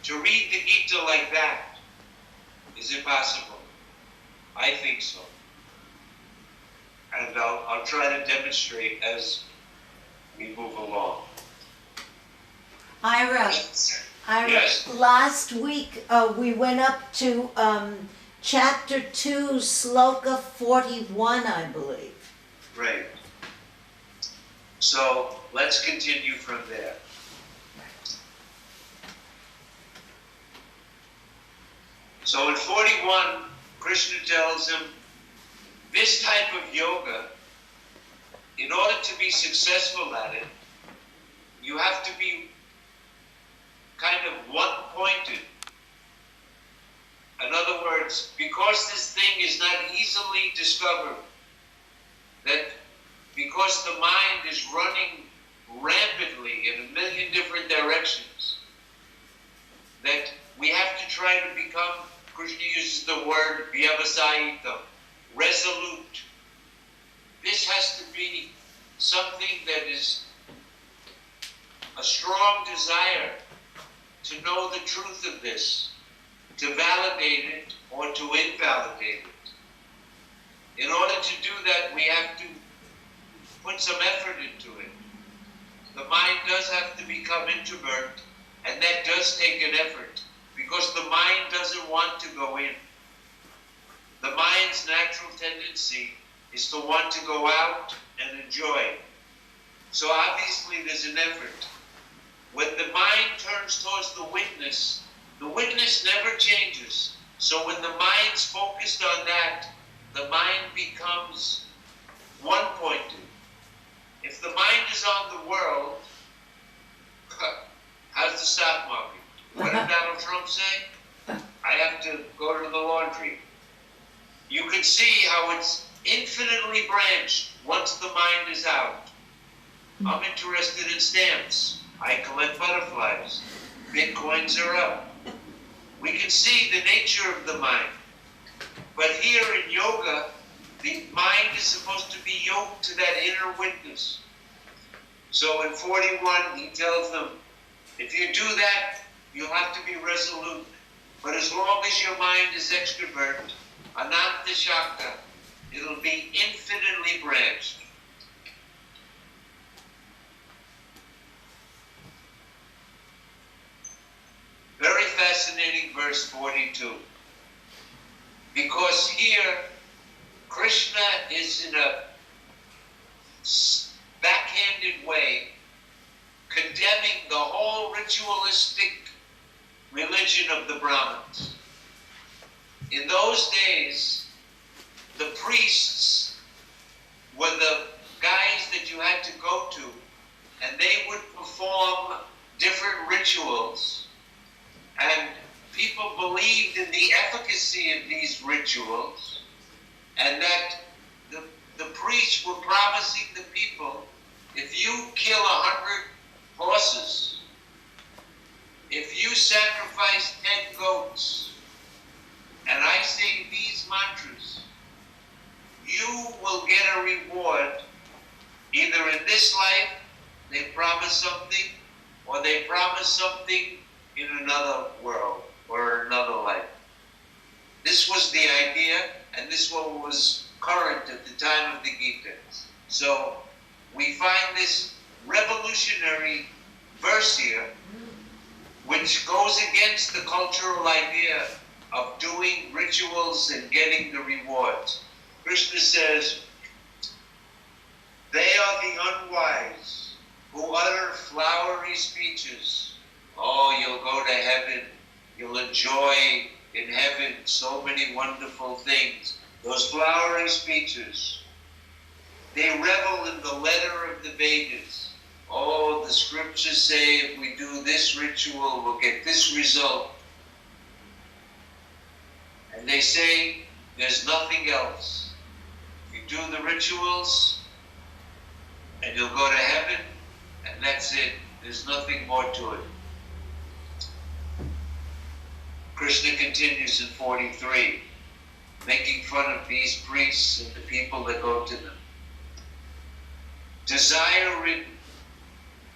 To read the Gita like that is impossible. I think so. And I'll try to demonstrate as we move along. Ira, Yes? last week we went up to chapter 2, sloka 41, I believe. Right. So let's continue from there. So in 41, Krishna tells him, this type of yoga, in order to be successful at it, you have to be kind of one-pointed. In other words, because this thing is not easily discovered, that because the mind is running rampantly in a million different directions, that we have to try to become, Krishna uses the word vyavasayitam, resolute. This has to be something that is a strong desire to know the truth of this, to validate it or to invalidate it. In order to do that, we have to put some effort into it. The mind does have to become introvert, and that does take an effort, because the mind doesn't want to go in. The mind's natural tendency is to want to go out and enjoy. So obviously there's an effort. When the mind turns towards the witness never changes. So when the mind's focused on that, the mind becomes one-pointed. If the mind is on the world, how's the stock market? What did Donald Trump say? I have to go to the laundry. you can see how it's infinitely branched once the mind is out. I'm interested in stamps. I collect butterflies. Bitcoins are up. We can see the nature of the mind. But here in yoga, the mind is supposed to be yoked to that inner witness. So in 41, he tells them, if you do that, you'll have to be resolute. But as long as your mind is extrovert, ananta shakta, it'll be infinitely branched. Very fascinating verse 42. Because here, Krishna is in a backhanded way condemning the whole ritualistic religion of the Brahmins. In those days, the priests were the guys that you had to go to, and they would perform different rituals, and people believed in the efficacy of these rituals, and that the priests were promising the people, if you kill 100 horses, if you sacrifice 10 goats, and I say these mantras, you will get a reward. Either in this life, they promise something, or they promise something in another world or another life. This was the idea, and this one was current at the time of the Gita. So we find this revolutionary verse here, which goes against the cultural idea of doing rituals and getting the rewards. Krishna says, they are the unwise who utter flowery speeches. Oh, you'll go to heaven. You'll enjoy in heaven so many wonderful things. Those flowery speeches. They revel in the letter of the Vedas. Oh, the scriptures say if we do this ritual, we'll get this result. And they say there's nothing else. You do the rituals, and you'll go to heaven, and that's it. There's nothing more to it. Krishna continues in 43, making fun of these priests and the people that go to them. Desire-ridden,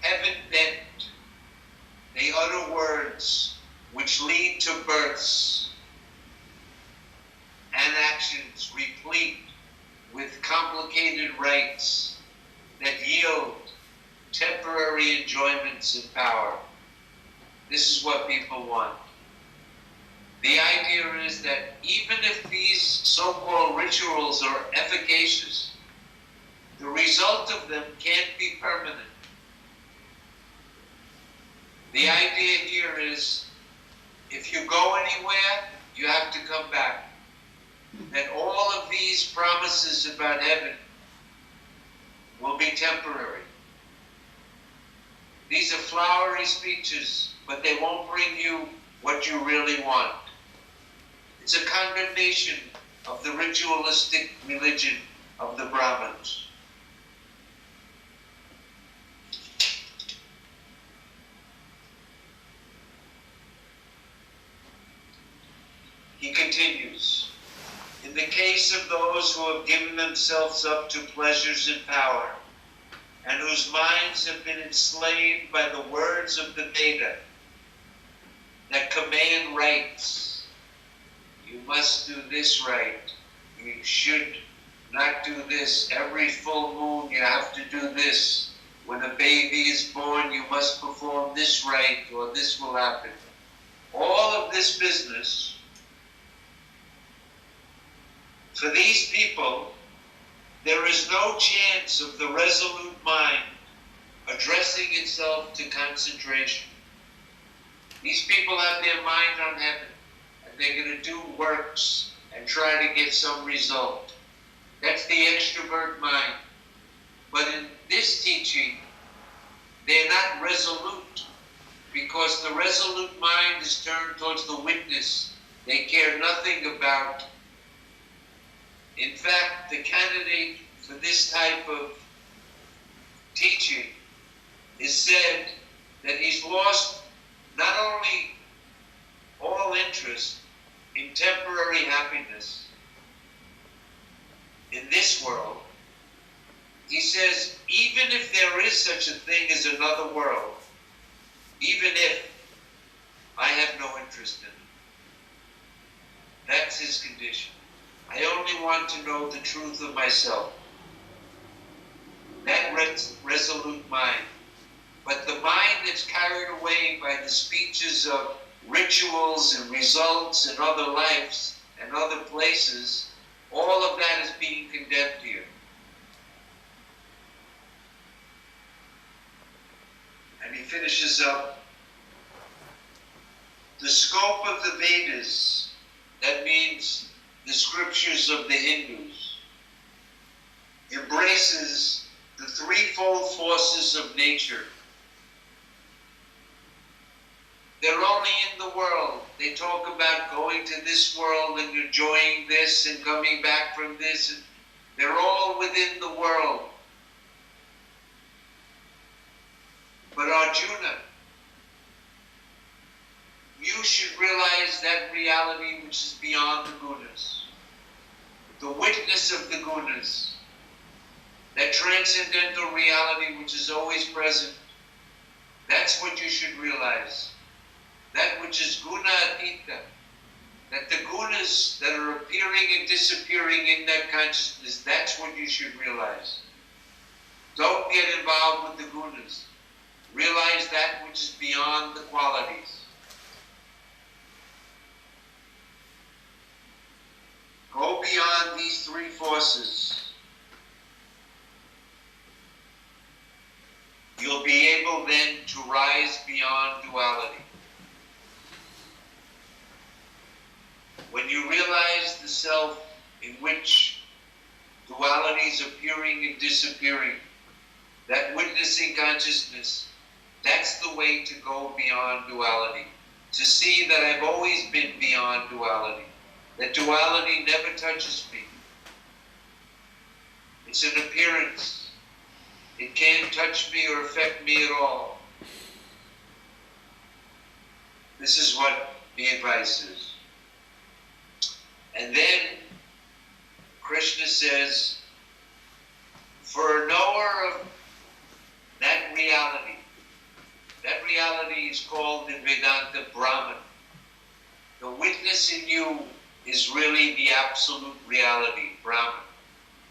heaven-bent, they utter words which lead to births and actions replete with complicated rites that yield temporary enjoyments and power. This is what people want. The idea is that even if these so-called rituals are efficacious, the result of them can't be permanent. The idea here is, if you go anywhere, you have to come back. That all of these promises about heaven will be temporary. These are flowery speeches, but they won't bring you what you really want. It's a condemnation of the ritualistic religion of the Brahmins. He continues, in the case of those who have given themselves up to pleasures and power, and whose minds have been enslaved by the words of the Veda that command rites. You must do this right. You should not do this. Every full moon you have to do this. When a baby is born, you must perform this rite, or this will happen. All of this business, for these people, there is no chance of the resolute mind addressing itself to concentration. These people have their mind on heaven, and they're going to do works and try to get some result. That's the extrovert mind. But in this teaching, they're not resolute, because the resolute mind is turned towards the witness. They care nothing about In fact, the candidate for this type of teaching is said that he's lost not only all interest in temporary happiness in this world, he says, even if there is such a thing as another world, even if I have no interest in it. That's his condition. I only want to know the truth of myself. That resolute mind. But the mind that's carried away by the speeches of rituals and results and other lives and other places, all of that is being condemned here. And he finishes up, the scope of the Vedas, that means the scriptures of the Hindus, embraces the threefold forces of nature. They're only in the world. They talk about going to this world and enjoying this and coming back from this. And they're all within the world. But Arjuna, you should realize that reality which is beyond the gunas, the witness of the gunas, that transcendental reality which is always present. That's what you should realize. That which is guna atita, that the gunas that are appearing and disappearing in that consciousness, that's what you should realize. Don't get involved with the gunas. Realize that which is beyond the qualities. Go beyond these three forces. You'll be able then to rise beyond duality. When you realize the self in which duality is appearing and disappearing, that witnessing consciousness, that's the way to go beyond duality. To see that I've always been beyond duality. That duality never touches me. It's an appearance. It can't touch me or affect me at all. This is what the advice is. And then Krishna says, for a knower of that reality is called in Vedanta Brahman. The witness in you is really the absolute reality, Brahman.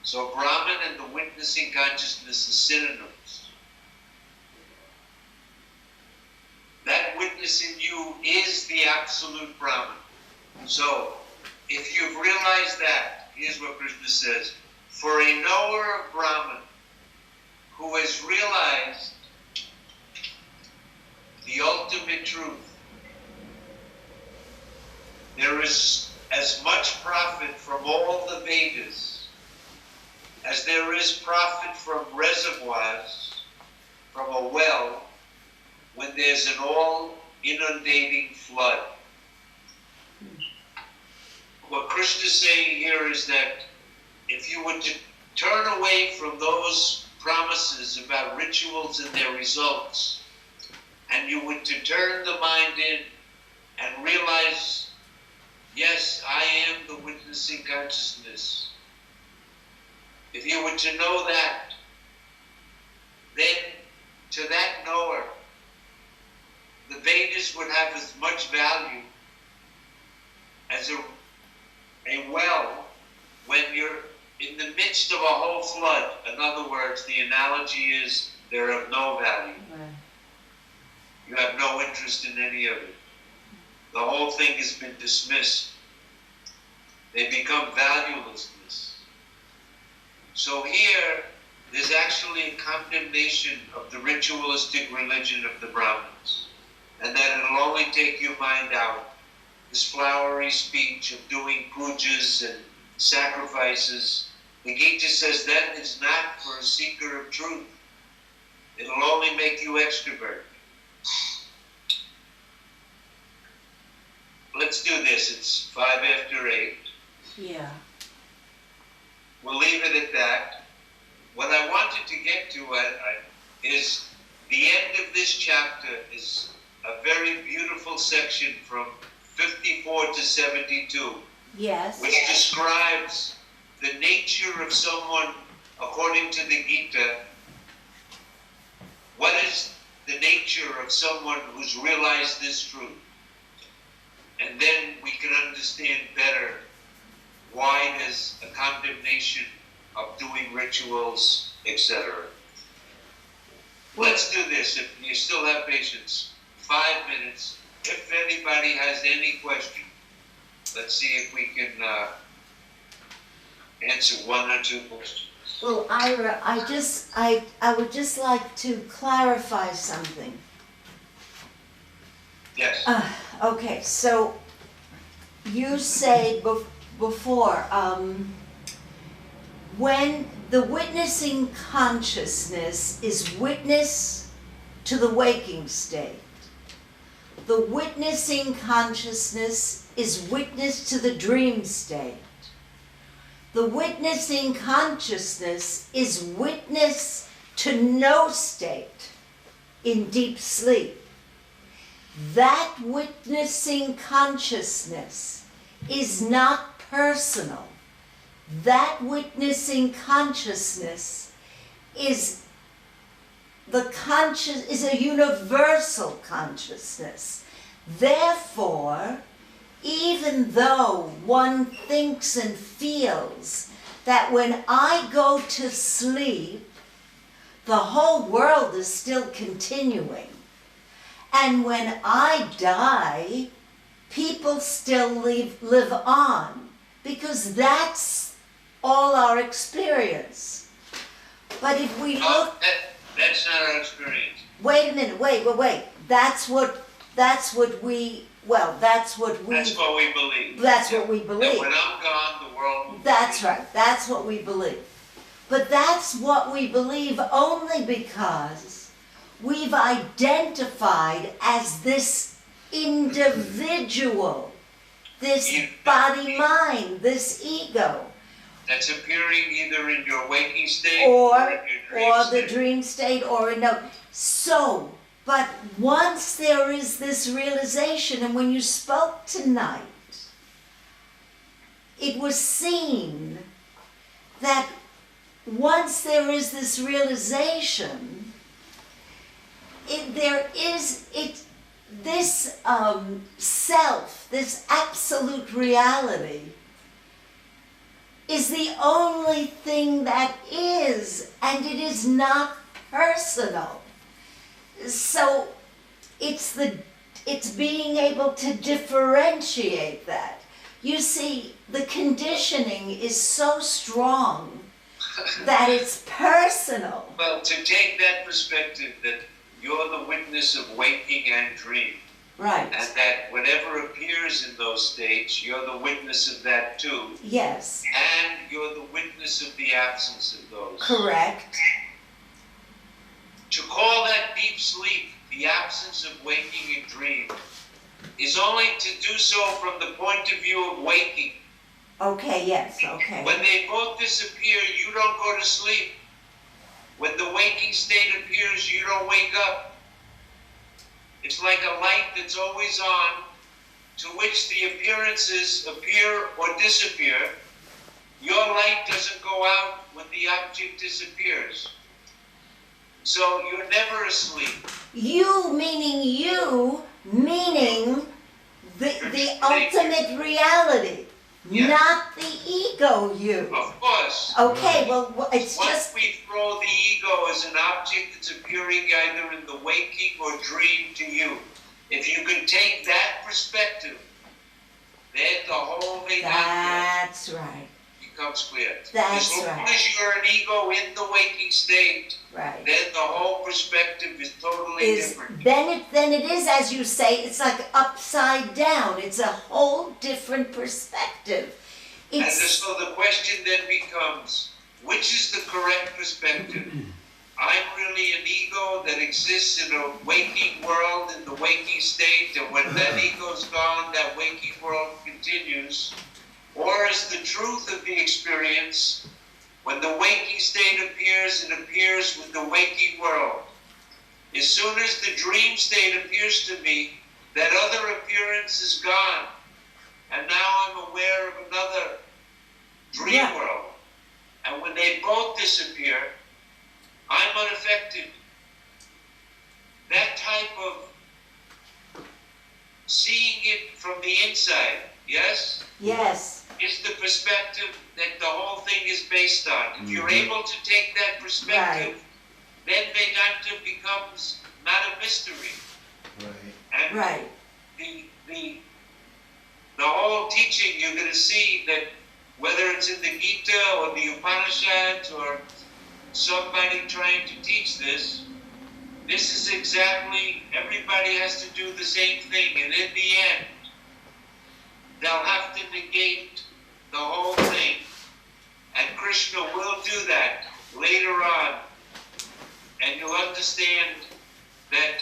So Brahman and the witnessing consciousness is synonyms. That witness in you is the absolute Brahman. So, if you've realized that, here's what Krishna says, for a knower of Brahman who has realized the ultimate truth, there is as much profit from all the Vedas as there is profit from reservoirs, from a well, when there's an all-inundating flood. What Krishna is saying here is that if you were to turn away from those promises about rituals and their results, and you were to turn the mind in and realize, yes, I am the witnessing consciousness. If you were to know that, then to that knower, the Vedas would have as much value as a well when you're in the midst of a whole flood. In other words, the analogy is they're of no value. Right. You have no interest in any of it. The whole thing has been dismissed. They become valuelessness. So here, there's actually a condemnation of the ritualistic religion of the Brahmins, and that it'll only take your mind out. This flowery speech of doing pujas and sacrifices, the Gita says that is not for a seeker of truth. It'll only make you extrovert. Let's do this. It's 8:05. Yeah. we'll leave it at that. What I wanted to get to is the end of this chapter is a very beautiful section from 54 to 72. Yes. Which describes the nature of someone, according to the Gita. What is the nature of someone who's realized this truth? And then we can understand better why there's a condemnation of doing rituals, etc. Let's do this, if you still have patience. 5 minutes. If anybody has any question, let's see if we can answer 1 or 2 questions. Well, Ira, I would just like to clarify something. Yes. Okay, so you say before, when the witnessing consciousness is witness to the waking state, the witnessing consciousness is witness to the dream state. The witnessing consciousness is witness to no state in deep sleep. That witnessing consciousness is not personal. That witnessing consciousness is a universal consciousness. Therefore, even though one thinks and feels that when I go to sleep, the whole world is still continuing, and when I die, people still live on, because that's all our experience. But if we look... That's not our experience. Wait a minute, wait. That's what we believe. That's what we believe. That's what we believe. And when I'm gone, the world will That's right. That's what we believe. But that's what we believe only because we've identified as this individual, this body-mind, this ego. That's appearing either in your waking state or in your dream the dream state, or in no. So, but once there is this realization, and when you spoke tonight, it was seen that once there is this realization, this self, this absolute reality, is the only thing that is, and it is not personal. So it's being able to differentiate that. You see, the conditioning is so strong that it's personal. Well, to take that perspective that you're the witness of waking and dream, Right. and that whatever appears in those states, you're the witness of that too. Yes. And you're the witness of the absence of those. Correct. To call that deep sleep the absence of waking and dream is only to do so from the point of view of waking. Okay, yes, okay. When they both disappear, you don't go to sleep. When the waking state appears, you don't wake up. It's like a light that's always on, to which the appearances appear or disappear. Your light doesn't go out when the object disappears. So you're never asleep. You meaning the ultimate reality, Yes. not the ego you. Of course. Okay, well, it's Once just... we throw the ego as an object that's appearing either in the waking or dream to you, if you can take that perspective, then the whole Vedanta That's right, becomes clear. That's as long right. as you're an ego in the waking state, right. then the whole perspective is totally different. Then it is, as you say, it's like upside down. It's a whole different perspective. And so the question then becomes, which is the correct perspective? I'm really an ego that exists in a waking world, in the waking state, and when that ego's gone, that waking world continues. Or is the truth of the experience When the waking state appears, it appears with the waking world. As soon as the dream state appears to me, that other appearance is gone. And now I'm aware of another dream world. And when they both disappear, I'm unaffected. That type of seeing it from the inside, yes? Yes. Is the perspective that the whole thing is based on. If you're able to take that perspective, then Vedanta becomes not a mystery. And the whole teaching, you're going to see that whether it's in the Gita or the Upanishads or somebody trying to teach this, this is exactly, everybody has to do the same thing. And in the end, they'll have to negate the whole thing. And Krishna will do that later on. And you'll understand that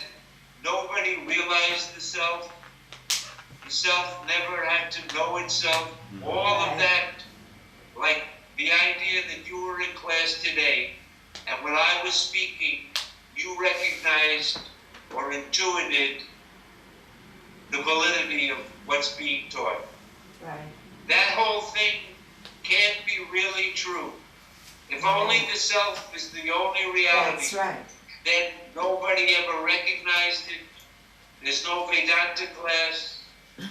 nobody realized the self. The self never had to know itself. All of that, like the idea that you were in class today, and when I was speaking, you recognized or intuited the validity of what's being taught. Right. That whole thing can't be really true. If only the self is the only reality, That's right. then nobody ever recognized it. There's no Vedanta class.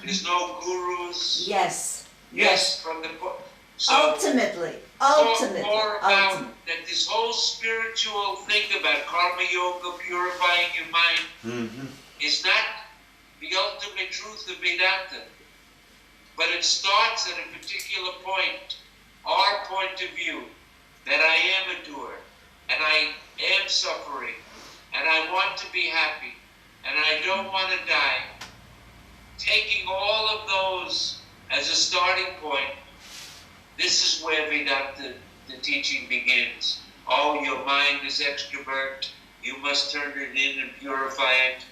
There's no gurus. Yes. Yes, from the book. So Ultimately. more about that this whole spiritual thing about karma yoga, purifying your mind, is not the ultimate truth of Vedanta. But it starts at a particular point, our point of view, that I am a doer, and I am suffering, and I want to be happy, and I don't want to die. Taking all of those as a starting point, this is where Vedanta, the teaching begins. Oh, your mind is extrovert, you must turn it in and purify it.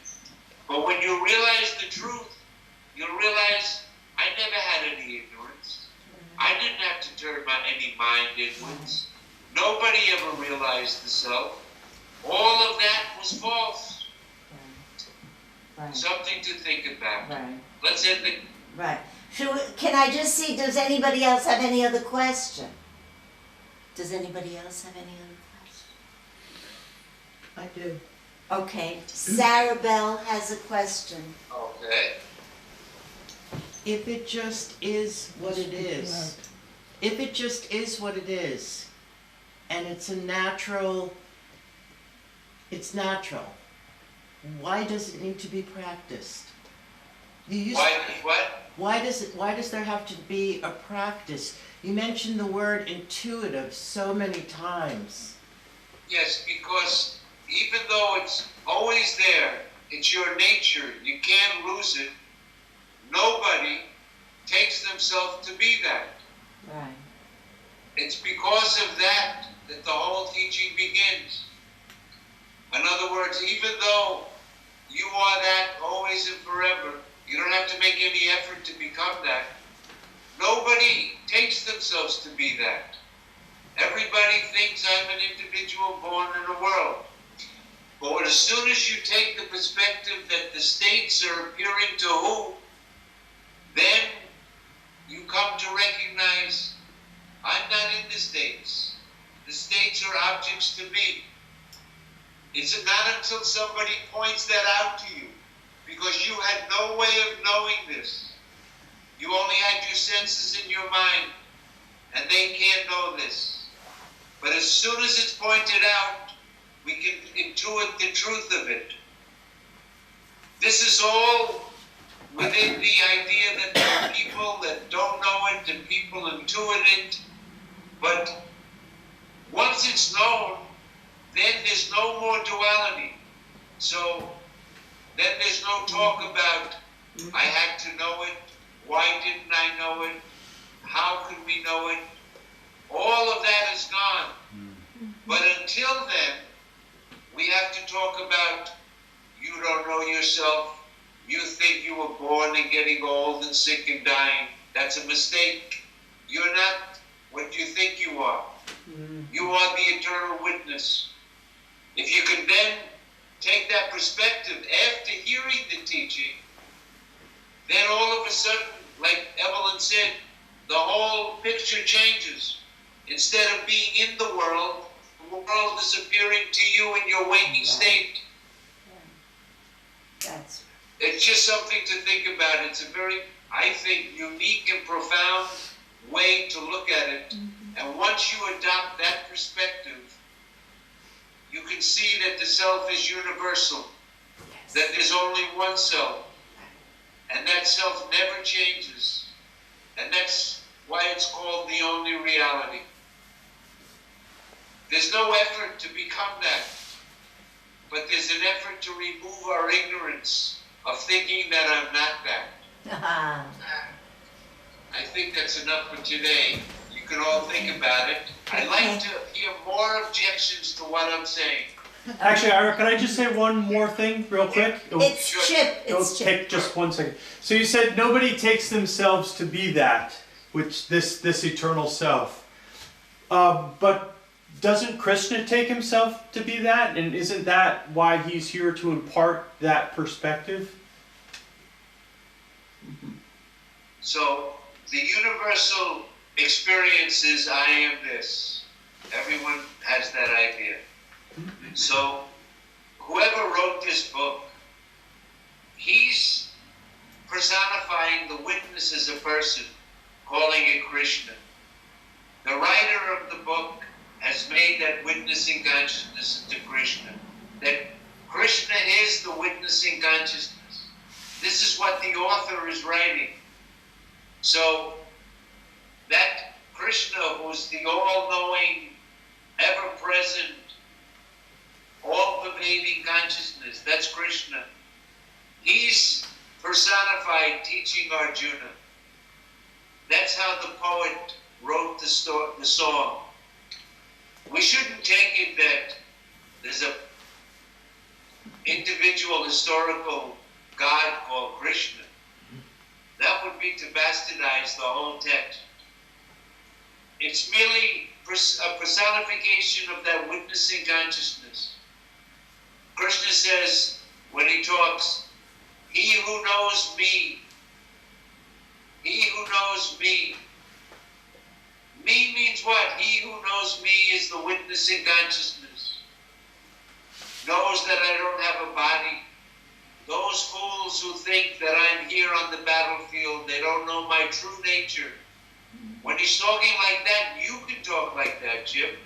But when you realize the truth, you realize I never had any ignorance. I didn't have to turn any mind inwards. Nobody ever realized the self. All of that was false. Something to think about. Let's end the... Can I just see, does anybody else have any other question? Does anybody else have any other question? I do. Okay, Sarah Bell has a question. Okay. If it just is what it is, if it just is what it is, and it's natural, why does it need to be practiced? Why does there have to be a practice? You mentioned the word intuitive so many times. Yes, because even though it's always there, it's your nature, you can't lose it. Nobody takes themselves to be that. Right. It's because of that that the whole teaching begins. In other words, even though you are that always and forever, you don't have to make any effort to become that. Nobody takes themselves to be that. Everybody thinks I'm an individual born in a world. But as soon as you take the perspective that the states are appearing to who, then you come to recognize I'm not in the states. The states are objects to me. It's not until somebody points that out to you, because you had no way of knowing this. You only had your senses in your mind, and they can't know this. But as soon as it's pointed out, we can intuit the truth of it. This is all within the idea that there are people that don't know it and people intuit it. But once it's known, then there's no more duality. So then there's no talk about, I had to know it, why didn't I know it, how could we know it? All of that is gone. But until then, we have to talk about, you don't know yourself, you think you were born and getting old and sick and dying. That's a mistake. You're not what you think you are. You are the eternal witness. If you can then take that perspective after hearing the teaching, then all of a sudden, like Evelyn said, the whole picture changes. Instead of being in the world is appearing to you in your waking state. That's It's just something to think about. It's a very, I think, unique and profound way to look at it. And once you adopt that perspective, you can see that the self is universal, that there's only one self, and that self never changes. And that's why it's called the only reality. There's no effort to become that, but there's an effort to remove our ignorance of thinking that I'm not that. I think that's enough for today. You can all think about it. I'd like to hear more objections to what I'm saying. Actually, Ira, can I just say one more thing real quick? It's Chip. It'll It's Chip. take just 1 second. So you said nobody takes themselves to be that, which this eternal self. But doesn't Krishna take himself to be that? And isn't that why he's here to impart that perspective? So the universal experience is I am this. Everyone has that idea. So whoever wrote this book, he's personifying the witness as a person, calling it Krishna. The writer of the book has made that witnessing consciousness into Krishna. That Krishna is the witnessing consciousness. This is what the author is writing. So that Krishna, who's the all-knowing, ever-present, all-pervading consciousness, that's Krishna. He's personified teaching Arjuna. That's how the poet wrote the song. We shouldn't take it that there's a individual historical God called Krishna. That would be to bastardize the whole text. It's merely a personification of that witnessing consciousness. Krishna says, when he talks, he who knows me, me means what? He who knows me is the witnessing consciousness. Knows that I don't have a body. Those fools who think that I'm here on the battlefield, they don't know my true nature. When he's talking like that, you can talk like that, Chip.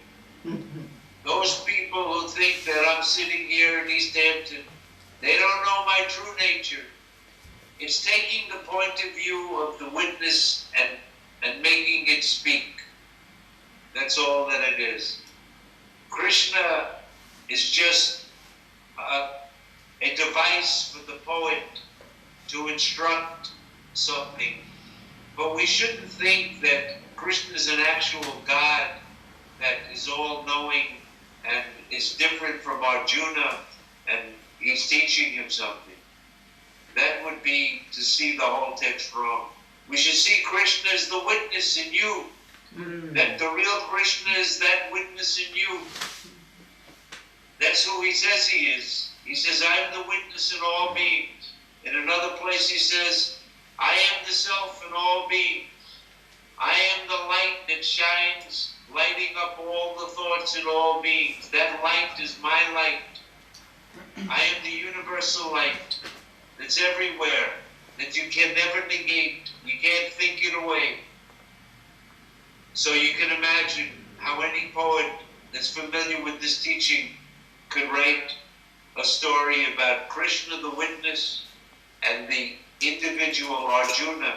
Those people who think that I'm sitting here in East Hampton, they don't know my true nature. It's taking the point of view of the witness and making it speak. That's all that it is. Krishna is just a device for the poet to instruct something. But we shouldn't think that Krishna is an actual God that is all-knowing and is different from Arjuna and he's teaching him something. That would be to see the whole text wrong. We should see Krishna as the witness in you. That the real Krishna is that witness in you. That's who he says he is. He says, I am the witness in all beings. In another place he says, I am the self in all beings. I am the light that shines, lighting up all the thoughts in all beings. That light is my light. I am the universal light that's everywhere, that you can never negate. You can't think it away. So you can imagine how any poet that's familiar with this teaching could write a story about Krishna the witness and the individual Arjuna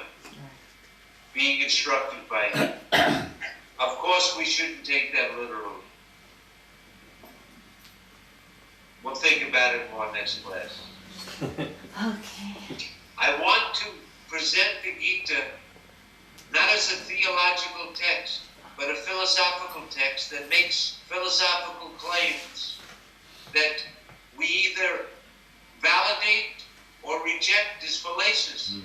being instructed by him. Of course, we shouldn't take that literally. We'll think about it more next class. Okay. I want to present the Gita not as a theological text, but a philosophical text that makes philosophical claims that we either validate or reject as fallacious.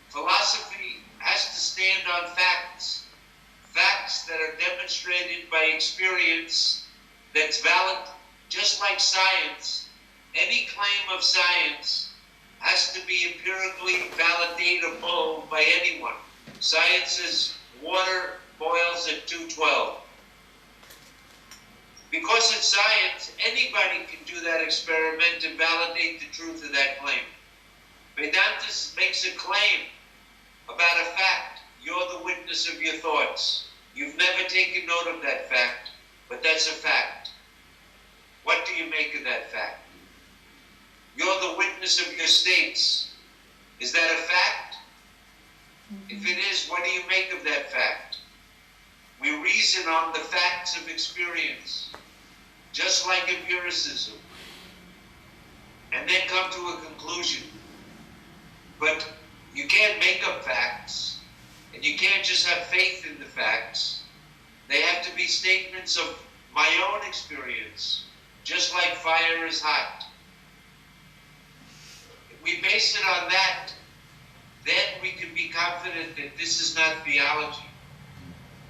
Philosophy has to stand on facts. facts that are demonstrated by experience that's valid, just like science. Any claim of science has to be empirically validatable by anyone. Science says water boils at 212. Because it's science, anybody can do that experiment and validate the truth of that claim. Vedanta makes a claim about a fact. You're the witness of your thoughts. You've never taken note of that fact, but that's a fact. What do you make of that fact? You're the witness of your states. Is that a fact? If it is, what do you make of that fact? We reason on the facts of experience, just like empiricism, and then come to a conclusion. But you can't make up facts, and you can't just have faith in the facts. They have to be statements of my own experience, just like fire is hot. If we base it on that, then we can be confident that this is not theology.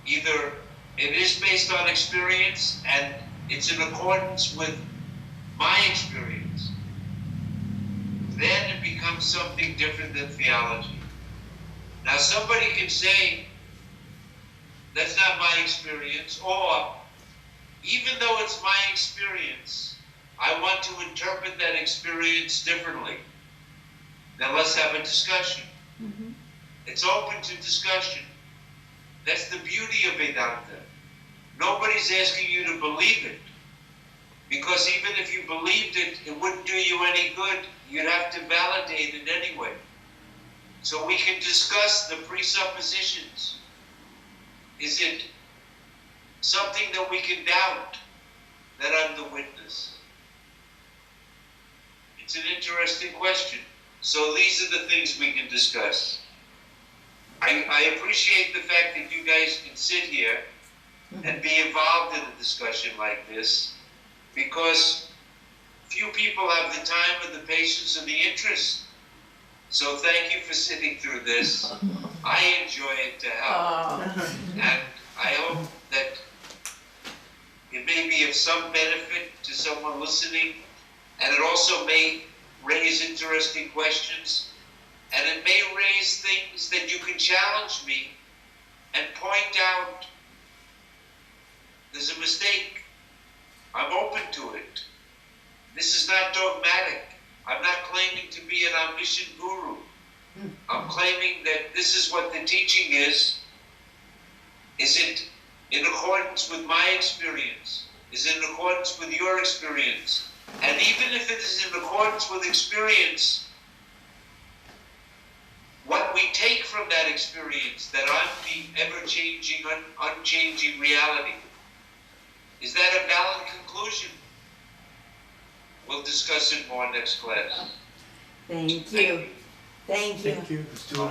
Either it is based on experience and it's in accordance with my experience, then it becomes something different than theology. Now somebody can say, that's not my experience, or even though it's my experience, I want to interpret that experience differently. Now let's have a discussion. Mm-hmm. It's open to discussion. That's the beauty of Vedanta. Nobody's asking you to believe it. Because even if you believed it, it wouldn't do you any good. You'd have to validate it anyway. So we can discuss the presuppositions. Is it something that we can doubt that I'm the witness? It's an interesting question. So these are the things we can discuss. I appreciate the fact that you guys can sit here and be involved in a discussion like this, because few people have the time and the patience and the interest. So thank you for sitting through this. I enjoy it to help. And I hope that it may be of some benefit to someone listening, and it also may raise interesting questions, and it may raise things that you can challenge me and point out there's a mistake. I'm open to it. This is not dogmatic. I'm not claiming to be an omniscient guru. I'm claiming that this is what the teaching is. Is it in accordance with my experience? Is it in accordance with your experience? And even if it is in accordance with experience, what we take from that experience, that I'm the ever-changing, unchanging reality, is that a valid conclusion? We'll discuss it more next class. Thank you. Thank you. Thank you. Oh,